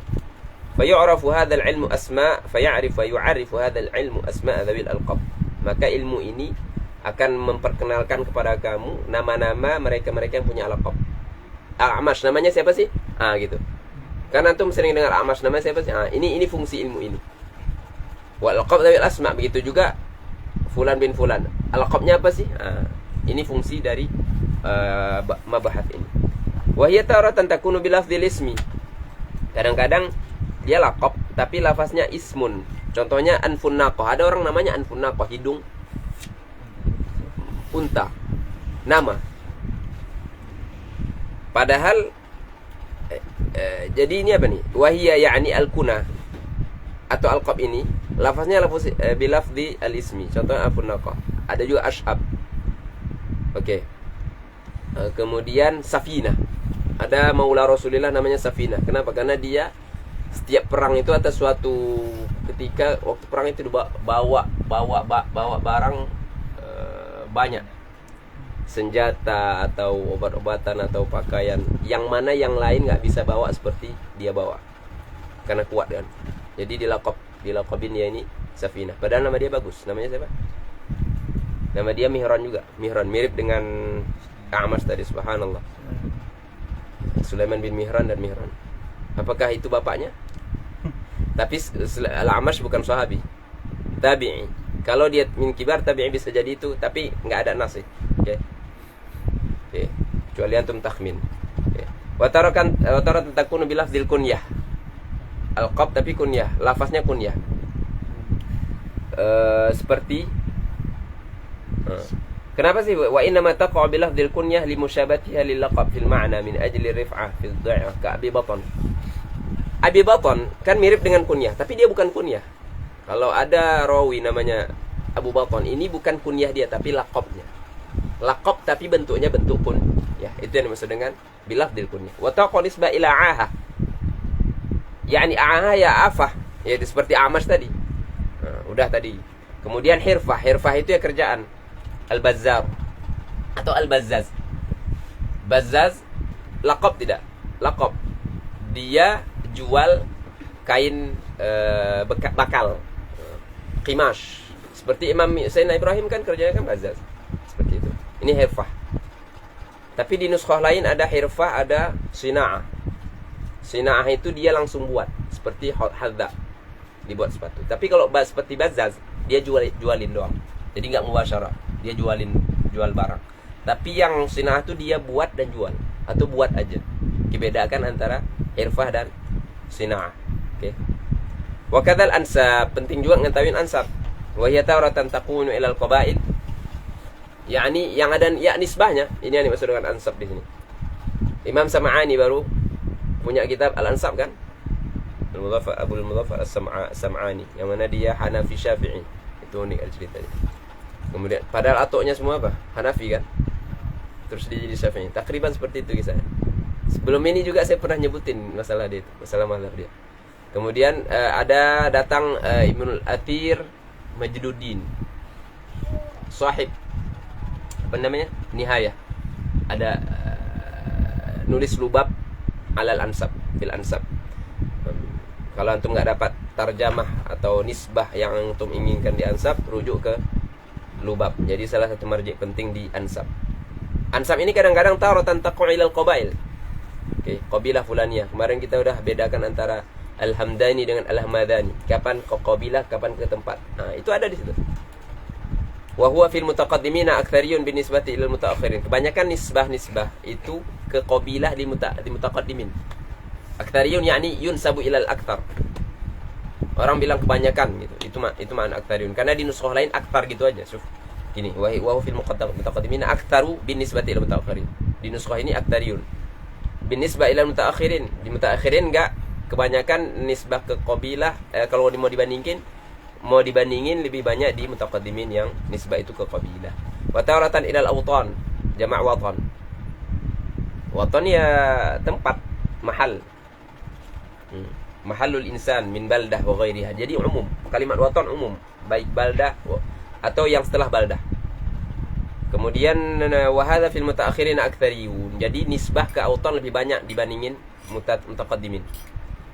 Speaker 1: Fayu'rafu hadzal ilmu asma' faya'rif wa yu'arrifu hadzal ilmu asma' dzawil alqab. Maka ilmu ini akan memperkenalkan kepada kamu nama-nama mereka-mereka yang punya alqab. A'mash namanya siapa sih? Gitu. Kan antum sering dengar A'mash namanya siapa sih? Ini fungsi ilmu ini. Wal alqab dzawil asma', begitu juga fulan bin fulan. Alqabnya apa sih? Ini fungsi dari mabahat ini. Wa hiya taratan takunu bi lafdzil ismi. Kadang-kadang dia laqab tapi lafaznya ismun. Contohnya anfun naqah. Ada orang namanya anfun naqah, hidung unta. Nama. Padahal jadi ini apa nih? Wa hiya ya'ni al-kuna atau alqab ini lafaznya lafaz bi lafdzi al-ismi. Contohnya anfun naqah. Ada juga ashab. Oke. Kemudian Safina. Ada maula Rasulullah namanya Safina. Kenapa? Karena dia setiap perang itu atas suatu ketika waktu perang itu bawa barang banyak, senjata atau obat-obatan atau pakaian yang mana yang lain nggak bisa bawa seperti dia bawa karena kuat kan. Jadi dilaqabin dia ini Safina. Padahal nama dia bagus. Namanya siapa? Nama dia Mihran juga. Mihran mirip dengan A'mash tadi, subhanallah. Sulaiman bin Mihran dan Mihran. Apakah itu bapaknya? Tapi Al-A'mash bukan sahabi, tabi'i. Kalau dia min kibar tabi'i bisa jadi itu, tapi enggak ada nas. Oke. Kecuali antum takhmin. Wa taratan takunu bi lafdzil kunyah. Alqab tapi kunyah, lafaznya kunyah. Seperti Kenapa sih? Wa inna ma taqa'u bi lafdzil kunyah li musyabatiha lil laqab fil ma'na min ajli rif'ah fil dha'ah ka Abi Batan. Abi Batan kan mirip dengan kunyah, tapi dia bukan kunyah. Kalau ada rawi namanya Abu Batan, ini bukan kunyah dia tapi laqabnya. Laqab tapi bentuknya bentuk kunyah. Itu yang dimaksud dengan bi lafdzil kunyah. Wa taqa'u nisbah ila aha. Yani aha ya afah. Ya seperti Amash tadi. Nah, udah tadi. Kemudian hirfah. Hirfah itu ya kerjaan. Al-Bazzar atau Al-Bazzaz. Bazzaz laqab tidak? Laqab. Dia jual kain bakal. Qimash. Seperti Imam Sayyidina Ibrahim kan kerjanya kan Bazzaz. Seperti itu. Ini hirfah. Tapi di nuskhah lain ada hirfah, ada sina'ah. Sina'ah itu dia langsung buat. Seperti hadda. Dibuat sepatu. Tapi kalau seperti Bazzaz, dia jualin doang. Jadi nggak mubasyarah. Dia jual barang. Tapi yang sina'ah itu dia buat dan jual atau buat aja. Dibedakan antara irfah dan sina'ah. Oke. Wa kadzal ansab, penting juga ngetahuin ansab. Wa hiya tawratan takunu ila al-qabail. Yani yang ada ya nisbahnya. Ini yang dimaksud dengan ansab di sini. Imam Sam'ani baru punya kitab Al-Ansab kan? Al-Mudhaffar Abu al-Mudhaffar As-Sam'ani, yang mana dia Hanafi Syafi'i. Itu unik ceritanya. Kemudian padahal atoknya semua apa? Hanafi kan? Terus dia jadi Syafi'i. Takriban seperti itu kisahnya. Sebelum ini juga saya pernah nyebutin masalah dia itu, masalah mazhab dia. Kemudian ada datang Ibnul Athir Majduddin. Sahib apa namanya? Nihayah. Ada nulis lubab alal ansab, fil ansab. Kalau antum nggak dapat tarjamah atau nisbah yang antum inginkan di ansab, rujuk ke lubab. Jadi salah satu marji penting di ansab. Ansab ini kadang-kadang taratan taqu' ilal qabail. Oke, qabilah fulaniyah. Kemarin kita udah bedakan antara Al-Hamdani dengan Al-Hamadani. Kapan ke qabilah, kapan ke tempat. Nah, itu ada di situ. Wa huwa fil mutaqaddimina aktsariyun binisbati ilal mutaakhirin. Kebanyakan nisbah itu ke qabilah di mutaqaddimin. Aktsariyun yakni yunsabu ilal aktsar. Orang bilang kebanyakan gitu. Itu makna aktsariyun. Karena di nuskhah lain aktsar gitu aja. Suf. Gini, wa huwa fil mutaqaddimina aktsaru binisbati ilal mutaakhirin. Di nuskhah ini aktsariyun. Binisbah ilal mutaakhirin. Di mutaakhirin enggak, kebanyakan nisbah ke qabilah kalau mau dibandingin lebih banyak di mutaqaddimin yang nisbah itu ke qabilah. Wa taratan ilal awtan, jama' watan. Watan ya tempat, mahal. Mahallul insan min baldah wa ghairiha. Jadi umum. Kalimat watan umum, baik baldah atau yang setelah baldah. Kemudian wa hadza fil mutaakhirin aktsariyun. Jadi nisbah ke awtan lebih banyak dibandingin mutaqaddimin.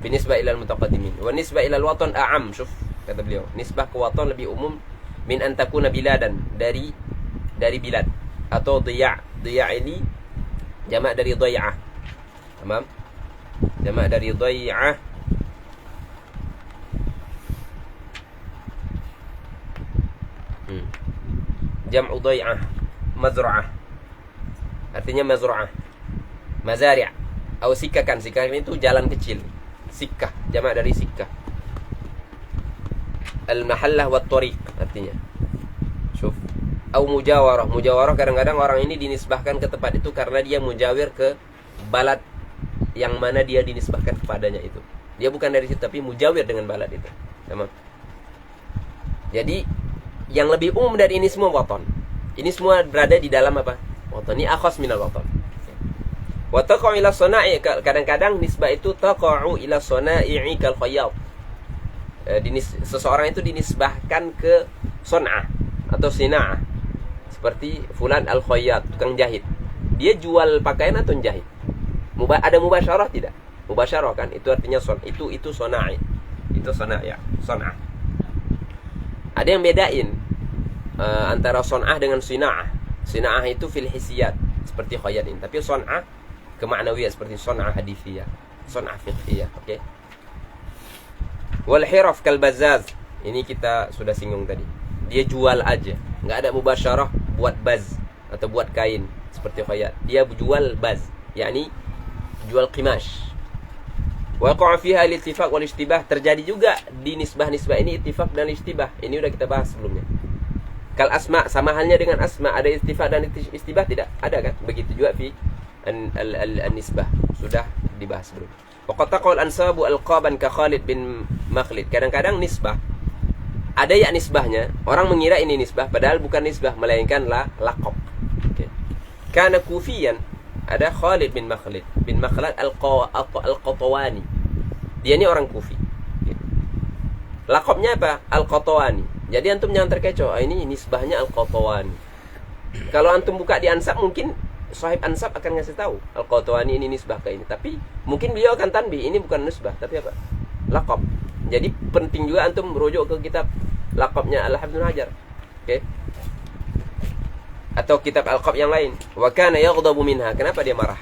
Speaker 1: Binisbah ilal mutaqaddimin. Wa nisbah ilal watan a'am. Syuf, kata beliau. Nisbah ke watan lebih umum min an takuna biladan, dari bilad atau dhiya'. Dhiya' ini jamak dari dhai'ah. Tamam? Jamak dari dhai'ah. Jam'u dhai'ah, mazra'ah. Artinya mazra'ah. Mazari'. Atau sikakan. Sikakan itu jalan kecil. Sikkah, jamak dari sikkah. Al-mahallah wa tariq artinya. Syuf. Au mujawarah. Mujawarah kadang-kadang orang ini dinisbahkan ke tempat itu karena dia mujawir ke balad yang mana dia dinisbahkan kepadanya itu. Dia bukan dari situ tapi mujawir dengan balad itu. Tamam. Jadi yang lebih umum dari ini semua watan. Ini semua berada di dalam apa? Watan. Ini akhas minal watan. Wa taqa'u ila sana'i, kadang-kadang nisbah itu taqa'u ila sana'i kal khayyat. Seseorang itu dinisbahkan ke son'ah atau sina'ah. Seperti fulan al-khayyat, tukang jahit. Dia jual pakaian atau jahit? Ada mubasyarah tidak? Mubasyarah kan? Itu artinya itu sona'i. Itu sona'i ya, son'ah. Ada yang bedain antara son'ah dengan sina'ah. Sina'ah itu fil hisiyat seperti khayyat ini. Tapi son'ah kemaknawiyah seperti son'ah hadithiyah, son'ah fiqhiyah. Oke. Wal hiraf kal bazzaz. Ini kita sudah singgung tadi. Dia jual aja, enggak ada mubasyarah buat baz atau buat kain seperti khayyat. Dia jual baz, yakni jual qimash. Waqa'a fiha al-ittifaq wal ishtibah. Terjadi juga di nisbah-nisbah ini ittifaq dan ishtibah. Ini udah kita bahas sebelumnya. Kal asma, sama halnya dengan asma, ada istifah dan istibah tidak? Ada kan? Begitu juga fi an-nisbah, sudah dibahas sebelum. Waqad taqul ansabu alqaban ka Khalid bin Makhlid. Kadang-kadang nisbah ada ya nisbahnya, orang mengira ini nisbah padahal bukan nisbah melainkan laqab. Okay. Kana kufiyan, ada Khalid bin Makhlid al-Qatawani. Dia ini orang Kufi. Okay. Laqabnya apa? Al-Qatawani. Jadi antum jangan terkecoh, ini nisbahnya Al-Qatawani. Kalau antum buka di Ansab mungkin sahib Ansab akan ngasih tahu Al-Qatawani ini nisbah ke ini, tapi mungkin beliau akan tanbih ini bukan nisbah tapi apa? Laqab. Jadi penting juga antum merujuk ke kitab laqabnya Al-Hafidz Ibnu Hajar. Oke. Atau kitab Al-Qab yang lain. Wa kana yaghdabu minha. Kenapa dia marah?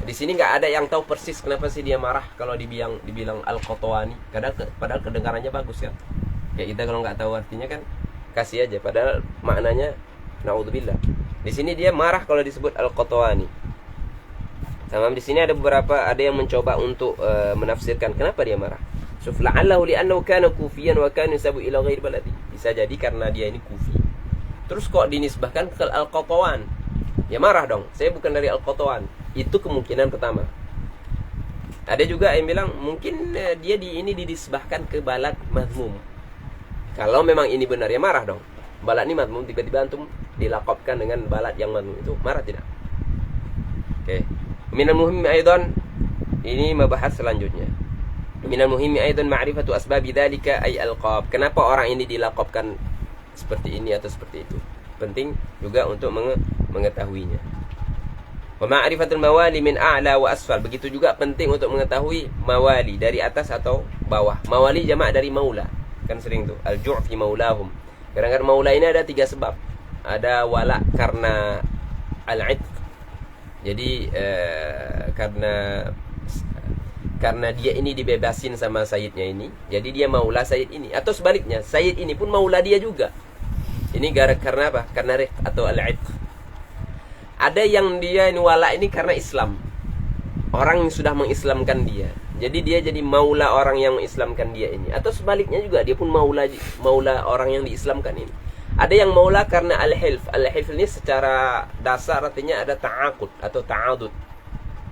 Speaker 1: Di sini enggak ada yang tahu persis kenapa sih dia marah kalau dibilang Al-Qatawani. Padahal kedengarannya bagus kan. Ya kita kalau nggak tahu artinya kan kasih aja, padahal maknanya naudzubillah. Di sini dia marah kalau disebut Al-Qatawani. Tamam, di sini ada yang mencoba untuk menafsirkan kenapa dia marah. Syuf la'allahu li'annahu kana kufiyan wa kana yusabu ila ghairi baladi. Bisa jadi karena dia ini kufi. Terus kok dinisbahkan ke Al-Qatawan? Ya marah dong. Saya bukan dari Al-Qatawan. Itu kemungkinan pertama. Ada juga yang bilang mungkin dia ini dinisbahkan ke balad madhmum. Kalau memang ini benar ya marah dong. Balad ini madmum, tiba-tiba antum dilaqabkan dengan balad yang madmum, itu marah tidak? Oke. Minal muhimmi aidan, ini membahas selanjutnya. Minal muhimmi aidan ma'rifatu asbabi dzalika ay alqab. Kenapa orang ini dilaqabkan seperti ini atau seperti itu? Penting juga untuk mengetahuinya. Wa ma'rifatul mawali min a'la wa asfal. Begitu juga penting untuk mengetahui mawali dari atas atau bawah. Mawali jamak dari maula. Kan sering tuh al-ju'fi maulahum. Kadang-kadang maula ini ada 3 sebab. Ada wala karena al-'itq. Jadi karena dia ini dibebasin sama sayyidnya ini, jadi dia maula sayyid ini. Atau sebaliknya, sayyid ini pun maula dia juga. Ini karena apa? Karena riq atau al-'itq. Ada yang dia ini wala ini karena Islam. Orang yang sudah mengislamkan dia. Jadi dia jadi maula orang yang mengislamkan dia ini. Atau sebaliknya juga, dia pun maula orang yang diislamkan ini. Ada yang maula karena al-hilf. Al-hilf ini secara dasar artinya ada ta'aqud atau ta'adud.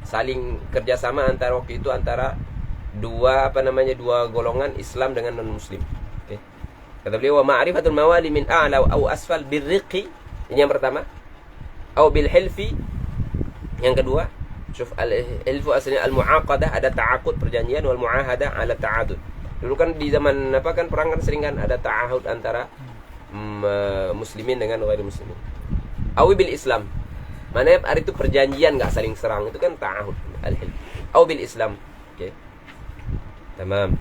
Speaker 1: Saling kerjasama antara dua golongan Islam dengan non-muslim. Okay. Kata beliau, wa ma'rifatul mawali min a'la aw asfal birriqi. Ini yang pertama. Aw bil hilfi. Yang kedua, syuf al-hilfu aslinya al-mu'aqadah, ada ta'aqud perjanjian, wal mu'ahadah ala ta'adud. Dulu kan di zaman perang kan sering kan ada ta'ahud antara muslimin dengan ghairi muslimin. Awi bil Islam. Mana hari itu perjanjian enggak saling serang, itu kan ta'ahud al-hilf. Aw bil Islam. Oke. Tamam.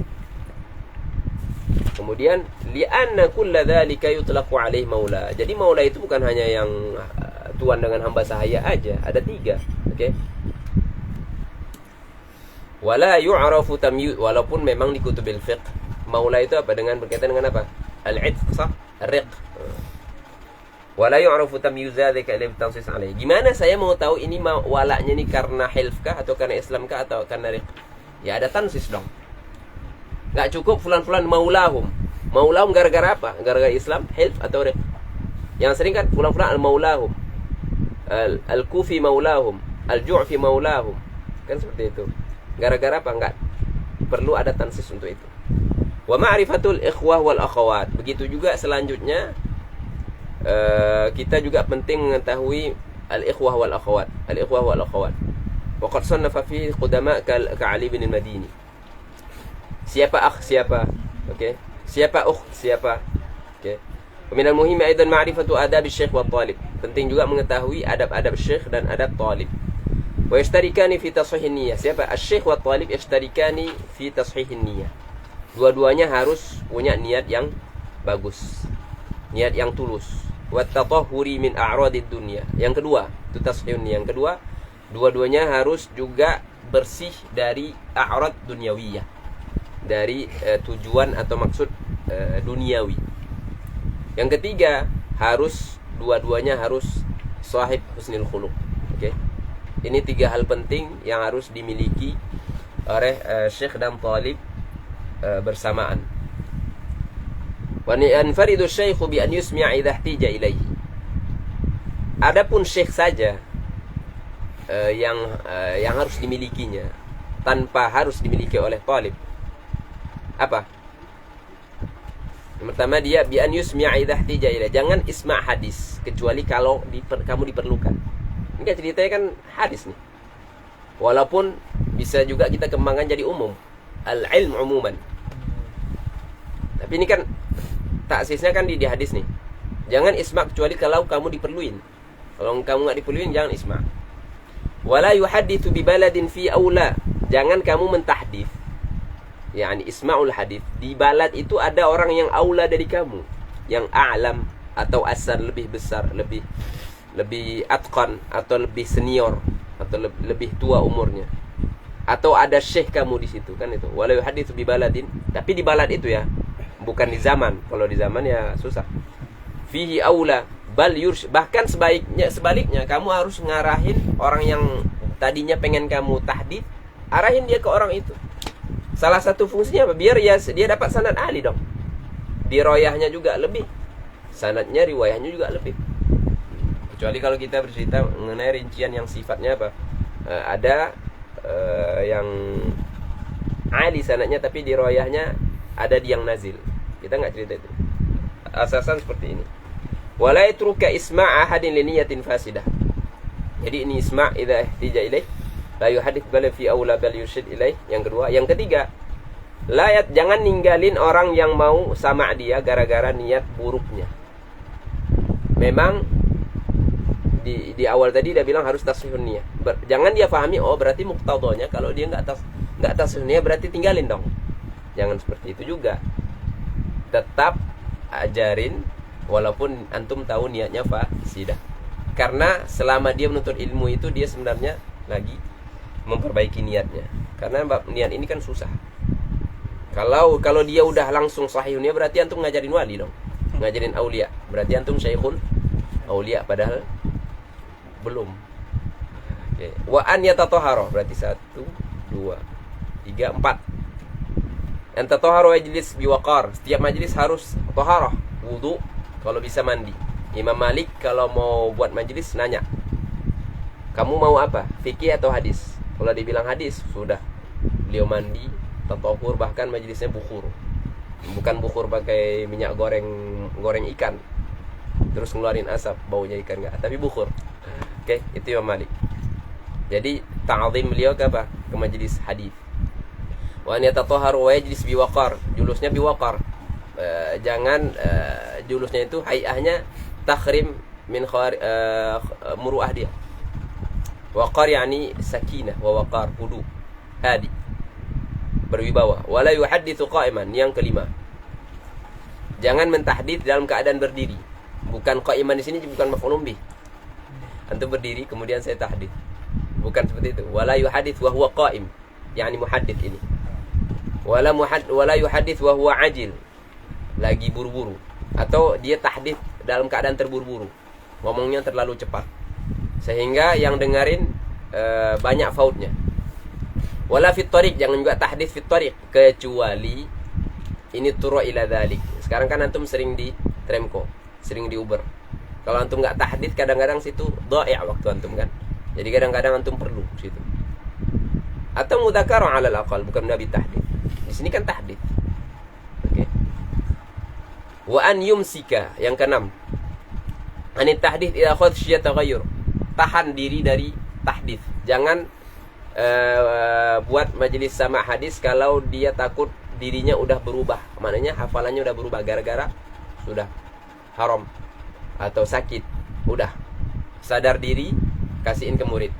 Speaker 1: Kemudian li'anna kulla dzalika yutlaqu alaihi maula. Jadi maula itu bukan hanya yang tuan dengan hamba sahaya aja, ada 3. Oke. Wala yu'rafu tamyiz, walaupun memang di kutubil fiqh maula itu apa dengan berkaitan dengan apa? Al-'itq, sah? Ar-riq. Wala yu'rafu tamyiz dzalika illa bitansis alaihi. Gimana saya mau tahu ini walanya ini karena hilf kah atau karena Islam kah atau karena riq? Ya ada tansis dong. Enggak cukup fulan-fulan maulahum. Maulahum gara-gara apa? Gara-gara Islam, hilf atau riq? Yang sering kan fulan-fulan al-maulahum. Al-Kufi maulahum, al-Ju'fi maulahum. Kan seperti itu. Gara-gara apa? Enggak perlu ada tansis untuk itu. Wa ma'rifatul ikhwah wal akhawat. Begitu juga selanjutnya kita juga penting mengetahui al-ikhwah wal akhawat. Al-ikhwah wal akhawat. Wa qad sannafa fi qudama ka Ali bin al-Madini. Siapa akh siapa? Okey. Siapa ukht siapa? Okey. Wa minal muhimmi aidan ma'rifatu adab asy-syekh wa talib. Penting juga mengetahui adab-adab syekh dan adab talib. Wa yashtarikani fi tashihin niyyah. Siapa? Asy-syekh wa talib yashtarikani fi tashihin niyyah. Dua-duanya harus punya niat yang bagus. Niat yang tulus. Wa tatahhuri min a'radid dunya. Yang kedua, itu tashihun niyyah. Yang kedua, dua-duanya harus juga bersih dari a'rad dunyawiyah. Dari tujuan atau maksud duniawi. Yang ketiga, dua-duanya harus sahib husnul khuluq. Oke. Ini 3 hal penting yang harus dimiliki oleh syekh dan talib bersamaan. Wa yanfaridu syaikhu bi an yusmi'a idza ihtija ilaihi. Adapun syekh saja yang harus dimilikinya tanpa harus dimiliki oleh talib. Apa? Yang pertama dia bi an yusmi'a idza ihtija ilaihi. Jangan isma' hadis kecuali kalau kamu diperlukan. Ini kan ceritanya kan hadis nih. Walaupun bisa juga kita kembangkan jadi umum. Al-ilm umuman. Tapi ini kan taksisnya kan di hadis nih. Jangan isma' kecuali kalau kamu diperluin. Kalau kamu nggak diperluin jangan isma'. Wala yuhadditsu bi baladin fi aula. Jangan kamu mentahdits. Yani isma'ul hadits. Di balad itu ada orang yang aula dari kamu, yang a'lam atau asal lebih besar, lebih atqan atau lebih senior atau lebih tua umurnya. Atau ada syekh kamu di situ kan itu. Wala yuhadditsu bi baladin. Tapi di balad itu ya, bukan di zaman. Kalau di zaman ya susah. Fihi aula bal yursh, bahkan sebaliknya kamu harus ngarahin orang yang tadinya pengen kamu tahdits, arahin dia ke orang itu. Salah satu fungsinya apa? Biar ya dia dapat sanad ali dong. Diroyahnya juga lebih. Sanadnya riwayahnya juga lebih. Kecuali kalau kita bercerita mengenai rincian yang sifatnya apa? Ada yang ali sanadnya tapi diroyahnya ada di yang nazil. Kita nggak cerita itu. Asasan seperti ini. Wala yatruka isma' ahadin li niyatin fasidah. Jadi ini isma' idza ihtija ilaih, la yuhadits bal fi aula bal yurshid ilaih. Yang kedua, yang ketiga, jangan ninggalin orang yang mau sama dia gara-gara niat buruknya. Memang di awal tadi dia bilang harus tasihun niyah. Jangan dia pahami berarti muqtadanya kalau dia enggak tasihun niyah berarti tinggalin dong. Jangan seperti itu juga. Tetap ajarin walaupun antum tahu niatnya fasidah. Karena selama dia menuntut ilmu itu dia sebenarnya lagi memperbaiki niatnya. Karena niat ini kan susah. Kalau dia udah langsung sahihnya berarti antum ngajarin wali dong. Ngajarin aulia. Berarti antum syekhul aulia padahal belum. Oke. Wa an yatatahhara berarti 1 2 3 4. An tatahhara majlis biwaqar. Setiap majlis harus taharah, wudu. Kalau bisa mandi. Imam Malik kalau mau buat majelis nanya, kamu mau apa? Fikih atau hadis? Kalau dibilang hadis, sudah. Beliau mandi, tatahur, bahkan majelisnya bukhur. Bukan bukhur pakai minyak goreng ikan. Terus ngeluarin asap, baunya ikan enggak, tapi bukhur. Oke, itu Imam Malik. Jadi ta'zim beliau ke apa? Ke majelis hadis. Wa an yatatahhar wa yajlis biwaqar. Julusnya biwaqar. Jangan julusnya itu hayahnya takhrim min muru'ah dia. Waqar yani sakinah wa waqar, hudu, hadi, berwibawa. Wala yuhadditsu qa'iman. Yang kelima, jangan mentahdits dalam keadaan berdiri. Bukan qa'iman di sini bukan maf'ulun bih. Antum berdiri kemudian saya tahdits. Bukan seperti itu. Wala yuhaddits wa huwa qa'im, yani muhaddits ini. Wala yuhaddits wa huwa ajil, lagi buru-buru, atau dia tahdits dalam keadaan terburu-buru, ngomongnya terlalu cepat sehingga yang dengerin banyak fautnya. Wala fit thariq, jangan juga tahdits fit thariq kecuali ini turu ila dzalik. Sekarang kan antum sering di Tremco, sering di Uber. Kalau antum enggak tahdits kadang-kadang situ dha'i' waktu antum kan. Jadi kadang-kadang antum perlu situ. Atau mudzakarah 'ala al-aqal, bukan nabi tahdits. Di sini kan tahdits. Wa an yumsika. Yang keenam, anit tahdits idza khasyiya taghayyur. Tahan diri dari tahdits. Jangan buat majelis sama hadis kalau dia takut dirinya udah berubah. Maknanya hafalannya udah berubah gara-gara sudah haram atau sakit. Udah sadar diri, kasihin ke murid.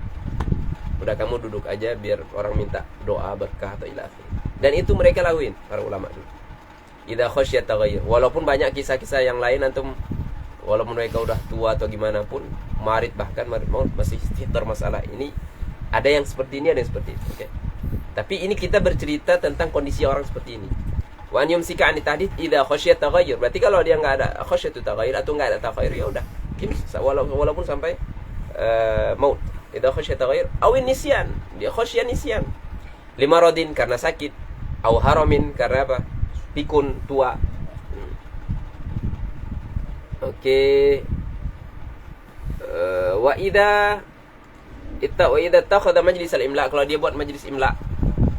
Speaker 1: Udah kamu duduk aja biar orang minta doa berkah atau ila akhir. Dan itu mereka lakuin para ulama dulu. Idza khasyat taghayyur. Walaupun banyak kisah-kisah yang lain antum, walaupun mereka udah tua atau gimana pun, marid maut masih istighfar masalah ini. Ada yang seperti ini, ada yang seperti itu. Okay? Tapi ini kita bercerita tentang kondisi orang seperti ini. Wa an yumsika an tahdits idza khasyat taghayyur. Berarti kalau dia enggak ada khasyat taghayyur atau enggak ada taghayyur, ya udah. Walaupun sampai maut. Idza khasyat taghayyur aw nisyan. Dia khasyat nisyan. Limaradin karena sakit, au haramin karena apa? Pikun, tua. Oke. Wa idza takhadha majlis al-imla, kalau dia buat majlis imla,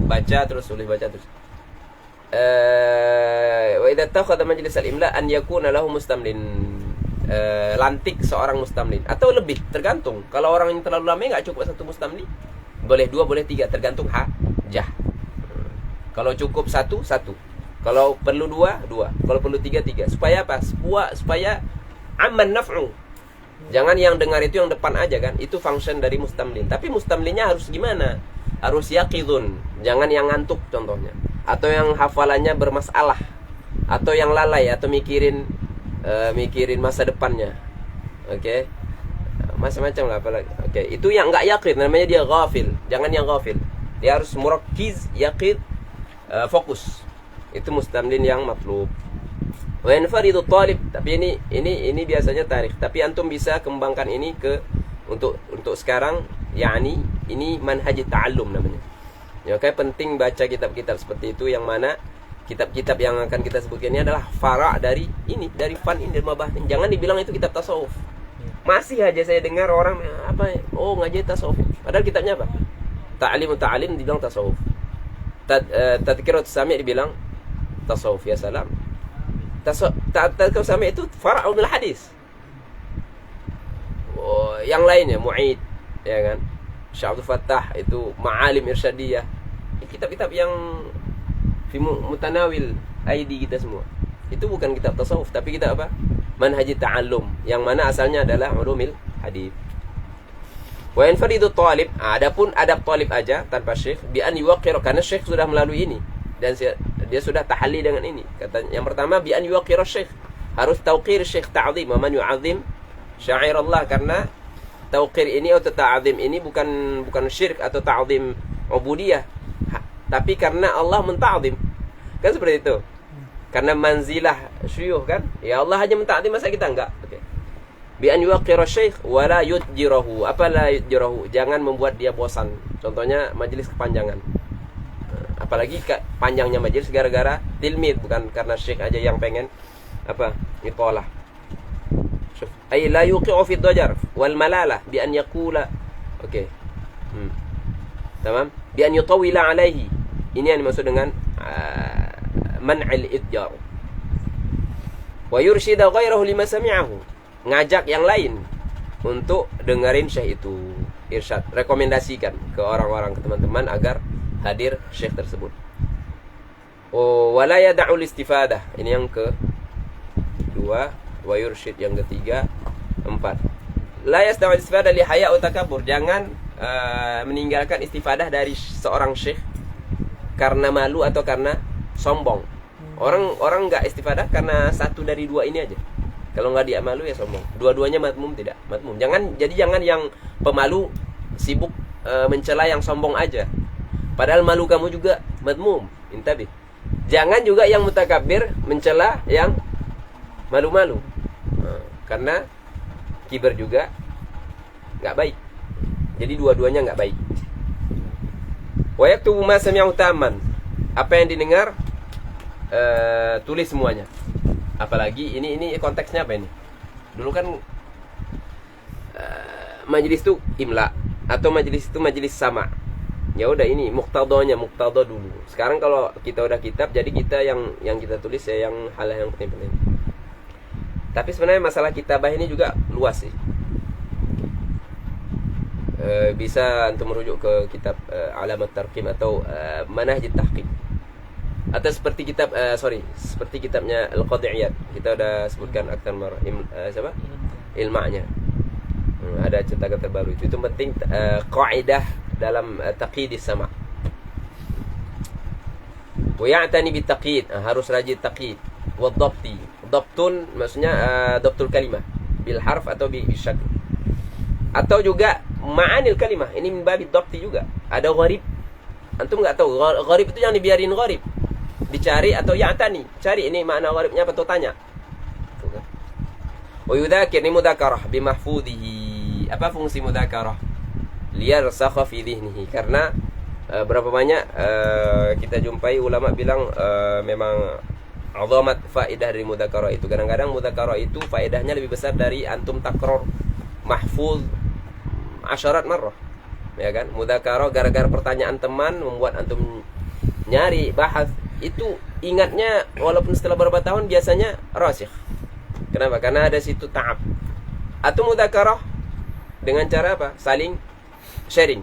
Speaker 1: baca terus tulis, baca terus. Wa idza takhadha majlis al-imla an yakuna lahu mustamlin, lantik seorang mustamlin atau lebih, tergantung. Kalau orang yang terlalu lama enggak cukup satu mustamlin, boleh 2, boleh 3, tergantung hajah. Kalau cukup 1, 1. Kalau perlu 2, 2. Kalau perlu 3, 3. Supaya apa? Supaya aman naf'u. Jangan yang dengar itu yang depan aja kan. Itu function dari mustamlin. Tapi mustamlinnya harus gimana? Harus yaqidun. Jangan yang ngantuk contohnya. Atau yang hafalannya bermasalah. Atau yang lalai. Atau mikirin masa depannya. Oke. Macam-macam lah apalagi. Oke. Itu yang enggak yaqid. Namanya dia ghafil. Jangan yang ghafil. Dia harus murakkiz, yaqid, fokus. Itu mustamlin yang matlub. Wa yanfaridu talib, tapi ini biasanya tarikh, tapi antum bisa kembangkan ini ke untuk sekarang, yakni ini manhaj ta'allum namanya. Ya, kayak penting baca kitab-kitab seperti itu, yang mana kitab-kitab yang akan kita sebutkan ini adalah fara' dari ini, dari fan ini, dari mabah. Jangan dibilang itu kitab tasawuf. Masih aja saya dengar orang apa, oh ngaji tasawuf. Padahal kitabnya apa? Ta'lim dibilang tasawuf. Tadhkiratus Sami' dibilang tasawuf, ya salam. Tadhkiratus Sami' itu fara'ul hadis. Oh, yang lainnya Mu'id, ya kan? Syekh Abdul Fattah itu Ma'alim Irsyadiyah. Kitab-kitab yang fi mutanawil aidi kita semua. Itu bukan kitab tasawuf, tapi kitab apa? Manhaj ta'allum, yang mana asalnya adalah ulumil hadis. Wa yanfaridu talib, adapun adab talib aja tanpa syekh, bi an yuqir, karena syekh sudah melalui ini dan dia sudah tahalli dengan ini. Kata yang pertama, bi an yuqir syekh, harus tauqir syekh, ta'zim, man yu'azzim syair Allah, karena tauqir ini atau ta'zim ini bukan syirik atau ta'zim ubudiyah, tapi karena Allah menta'zim. Kan seperti itu. Karena manzilah syuyukh kan, ya Allah hanya menta'zim, masa kita enggak? Oke. Bi an yuqira syekh wala yudjirahu. Apa la yudjirahu? Jangan membuat dia bosan. Contohnya majelis kepanjangan. Apalagi panjangnya majelis gara-gara tilmid, bukan karena syekh aja yang pengen apa? Nitolah. Syuf. Ay la yuqi'u fi dhajar wal malalah bi an yaqula. Oke. Tamam? Bi an yutawila alaihi. Ini yang dimaksud dengan man'il idjar. Wa yurshida ghairahu lima sami'ahu. Ngajak yang lain untuk dengerin syekh itu, irsyad, rekomendasikan ke orang-orang, ke teman-teman agar hadir syekh tersebut. Oh, wala yad'ul istifadah. Ini yang kedua, wa yursyid yang ketiga, 4. La yasda'ul istifadah li haya'u takabbur. Jangan meninggalkan istifadah dari seorang syekh karena malu atau karena sombong. Orang enggak istifadah karena satu dari dua ini aja. Kalau nggak dia malu ya sombong. Dua-duanya matmum, tidak matmum. Jangan yang pemalu sibuk mencela yang sombong aja. Padahal malu kamu juga matmum. Intabih. Jangan juga yang mutakabbir mencela yang malu-malu. Karena kibar juga nggak baik. Jadi dua-duanya nggak baik. Wa yaktubu ma sami'ahu tamman. Apa yang didengar tulis semuanya. Apalagi ini konteksnya apa ini? Dulu kan majelis itu imla atau majelis itu majelis sama. Ya udah, ini muqtadha dulu. Sekarang kalau kita udah kitab, jadi kita yang kita tulis ya yang hal yang penting-penting. Tapi sebenarnya masalah kitabah ini juga luas sih. Bisa antum merujuk ke kitab Alamat Tarqim atau Manhaj Tahqiq. Atau seperti seperti kitabnya Al-Qad'iyat. Kita udah sebutkan aktar marah ilma'nya. Ada cetakan terbaru itu penting, kaidah dalam taqyidis sama'. Wa ya'tani bit taqyid, harus rajin taqyid. Wa dhabti. Dhabtun maksudnya dhabtul kalimah bil harf atau bi syakl. Atau juga ma'anil kalimah. Ini min babid dhabti juga. Ada gharib. Antum enggak tahu gharib itu yang dibiarin gharib. Dicari atau ya'tani, cari ini makna gharibnya apa tuh, tanya. Wa yudhakir, ni mudzakarah bi mahfudhihi. Apa fungsi mudzakarah? Liyarsakha fi dhihnihi. Karena berapa banyak kita jumpai ulama bilang memang azamat faedah dari mudzakarah itu. Kadang-kadang mudzakarah itu faedahnya lebih besar dari antum takror mahfuz asyarat marrah. Ya kan? Mudzakarah gara-gara pertanyaan teman membuat antum nyari bahas itu ingatnya walaupun setelah beberapa tahun biasanya rasikh. Kenapa? Karena ada situ ta'ab. Atau mudzakarah dengan cara apa? Saling sharing.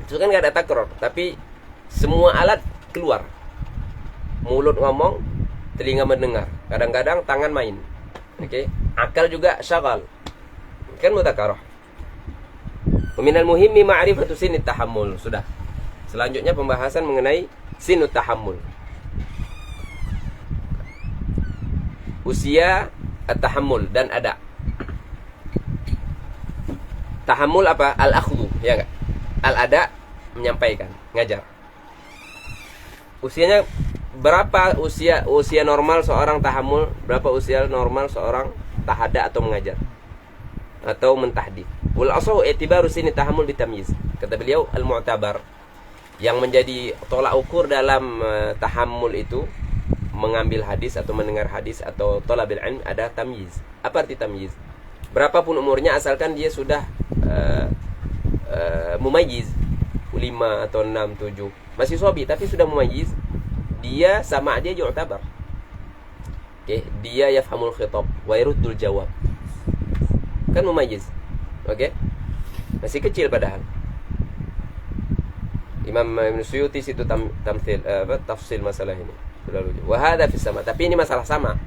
Speaker 1: Itu kan gak ada takror, tapi semua alat keluar. Mulut ngomong, telinga mendengar. Kadang-kadang tangan main. Oke? Akal juga syagal. Kan mudzakarah. Minal muhimmi ma'rifatu sinit tahammul. Sudah. Selanjutnya pembahasan mengenai sinut tahammul. Usia at-tahammul dan ada. Tahammul apa? Al-akhdhu, ya enggak? Al-ada menyampaikan, ngajar. Usianya berapa usia normal seorang tahammul? Berapa usia normal seorang tahada atau mengajar? Atau mentahdits. Wal aslu i'tibaru sini tahammul bitamyiz. Kata beliau al-mu'tabar yang menjadi tolak ukur dalam tahammul itu mengambil hadis atau mendengar hadis atau thalabil ilm ada tamyiz. Apa arti tamyiz? Berapapun umurnya asalkan dia sudah mumayyiz 5 atau 6, 7 masih sobi tapi sudah mumayyiz, dia sama dia yu'tabar. Oke, dia yafhamul khitab wa yaruddul jawab. Kan mumayyiz. Oke? Masih kecil padahal. Imam Ibn Suyuti situ tafsil masalah ini. Wa hadza fi sama. Tapi ini masalah sama.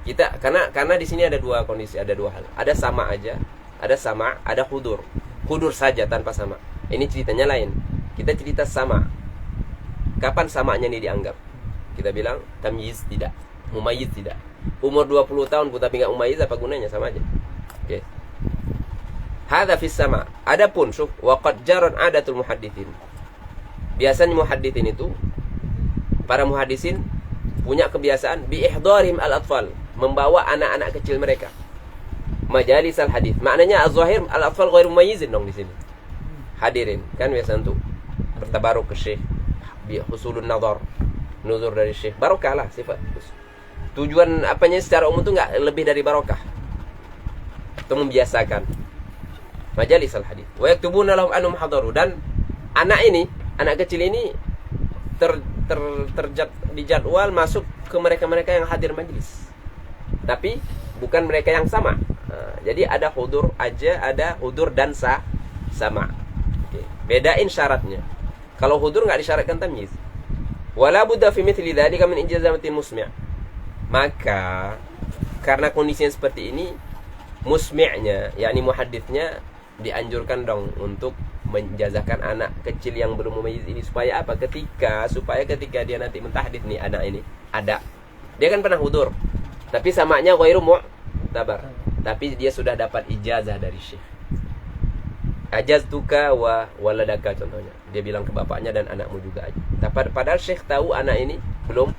Speaker 1: Kita karena di sini ada dua kondisi, ada dua hal. Ada sama aja, ada sama, ada hudur. Hudur saja tanpa sama. Ini ceritanya lain. Kita cerita sama. Kapan samanya ini dianggap? Kita bilang tamyiz tidak, mumayyiz tidak. Umur 20 tahun pun tapi enggak mumayyiz, apa gunanya? Sama aja. Oke. Hadza fis sama. Adapun wa qad jaran adatul muhadditsin. Biasanya muhadditsin itu para muhaddisin punya kebiasaan bi ihdarihim al-atfal, membawa anak-anak kecil mereka majalis al-hadits. Maknanya az-zahir al-atfal ghairu mumayyizin dong di sini. Hadirin kan biasa untuk bertabaruk ke syekh bi husulun nazar, nuzur dari syekh. Barokah lah sifat. Tujuan apanya secara umum itu enggak lebih dari barokah. Itu membiasakan majalis al-hadits. Wa yaktubuna lahum annahum hadaru, dan anak kecil ini dijadwal masuk ke mereka-mereka yang hadir majelis. Tapi bukan mereka yang sama. Jadi ada hudur aja, ada hudur dan sama. Okay. Bedain syaratnya. Kalau hudur enggak disyaratkan tamyiz. Wala budda fi mithli dzalika min ijazamatil musmi'. Maka karena kondisinya seperti ini, musmi'nya, yakni muhadditsnya dianjurkan dong untuk menjazakan anak kecil yang belum mumayyiz ini supaya apa? Supaya ketika dia nanti mentahdits nih anak ini ada. Dia kan pernah hudur. Tapi samanya ghairu mu'tabar. Tapi dia sudah dapat ijazah dari syekh. Ajaztuka wa waladaka contohnya. Dia bilang ke bapaknya dan anakmu juga aja. Padahal syekh tahu anak ini belum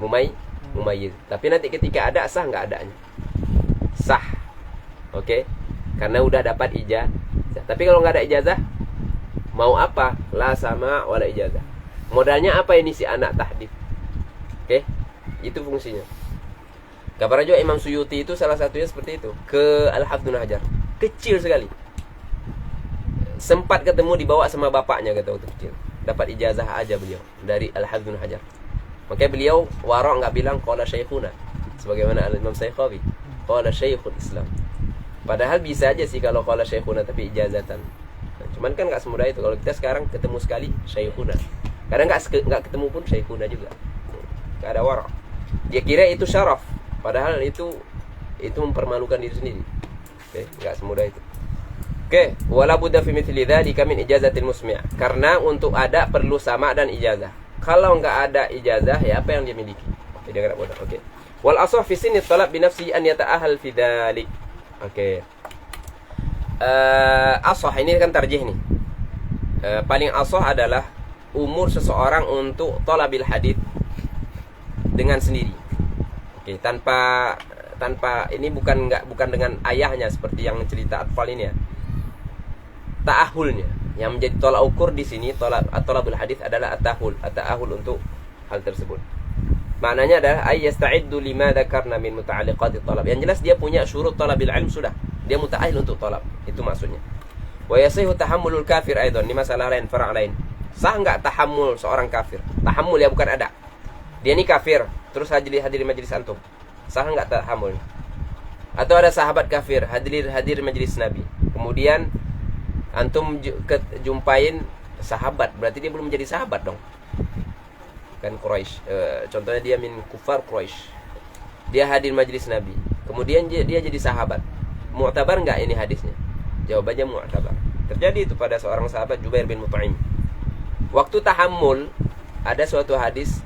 Speaker 1: mumayyiz. Tapi nanti ketika ada sah enggak adanya? Sah. Oke? Karena udah dapat ijazah. Tapi kalau nggak ada ijazah, mau apa? La sama wala ijazah. Modalnya apa ini si anak tahdits? Oke? Itu fungsinya. Kabar juga Imam Suyuti itu salah satunya seperti itu. Ke Al-Hafidz Ibnu Hajar. Kecil sekali. Sempat ketemu dibawa sama bapaknya kata waktu kecil. Dapat ijazah aja beliau dari Al-Hafidz Ibnu Hajar. Makanya beliau wara' nggak bilang qala syekhuna sebagaimana Al-Imam Saykhawi. Qala syekhul Islam. Padahal bisa aja sih kalau qala syekhuna tapi ijazatan. Nah, cuman kan enggak semudah itu. Kalau kita sekarang ketemu sekali syekhuna. Kadang enggak ketemu pun syekhuna juga. Enggak ada wara'. Dia kira itu syaraf. Padahal itu mempermalukan diri sendiri. Oke, enggak semudah itu. Oke, wala budda fi mithli dzalika min ijazatil musmi'. Karena untuk ada perlu sama dan ijazah. Kalau enggak ada ijazah, ya apa yang dia miliki? Oke, dia enggak bodoh. Oke. Wal asah fi sinni talab bi nafsi an yata'ahal fi dzalik. Oke. Asah ini kan tarjih nih. Paling asah adalah umur seseorang untuk thalabil hadits dengan sendiri. Oke, tanpa ini bukan dengan ayahnya seperti yang cerita atfal ini ya. Ta'ahulnya. Yang menjadi tolak ukur di sini tolabul hadits adalah at-ta'ahul untuk hal tersebut. Maknanya adalah ay yasta'iddu lima dzakarna min muta'alliqati talab. Yang jelas dia punya syurut talabil ilm sudah. Dia muta'ahil untuk talab. Itu maksudnya. Wa yasihu tahammulul kafir aidan. Ini masalah lain, fara' lain. Sah enggak tahammul seorang kafir? Tahammul ya, bukan ada. Dia ini kafir, terus hadir majelis antum. Sah enggak tahammul? Atau ada sahabat kafir hadir majelis Nabi. Kemudian antum jumpain sahabat, berarti dia belum menjadi sahabat dong. Kan Quraisy, contohnya dia min kufar Quraisy, dia hadir majelis Nabi, kemudian dia jadi sahabat, mu'tabar enggak ini hadisnya? Jawabannya mu'tabar. Terjadi itu pada seorang sahabat Jubair bin Mut'im. Waktu tahammul, ada suatu hadis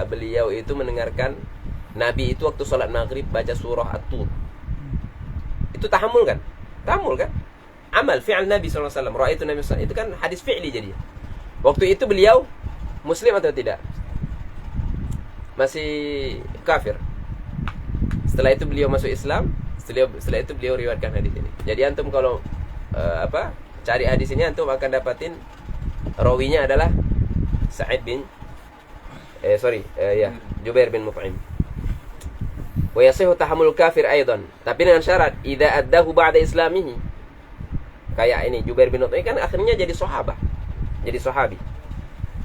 Speaker 1: beliau itu mendengarkan Nabi itu waktu sholat maghrib baca surah At-Tur. Itu tahammul kan? Tahammul kan? Amal fi'al Nabi SAW. Ra'aitu Nabi SAW. Itu kan hadis fi'li jadi. Waktu itu beliau Muslim atau tidak? Masih kafir. Setelah itu beliau masuk Islam. Setelah itu beliau riwayatkan hadis ini. Jadi antum kalau cari hadis ini, antum akan dapatin rawinya adalah Jubair bin Mut'im. Wa yasihu tahammul kafir aidan. Tapi dengan syarat idza addahu ba'da islamihi. Kayak ini Jubair bin Mut'im kan akhirnya jadi sahabat. Jadi sahabi.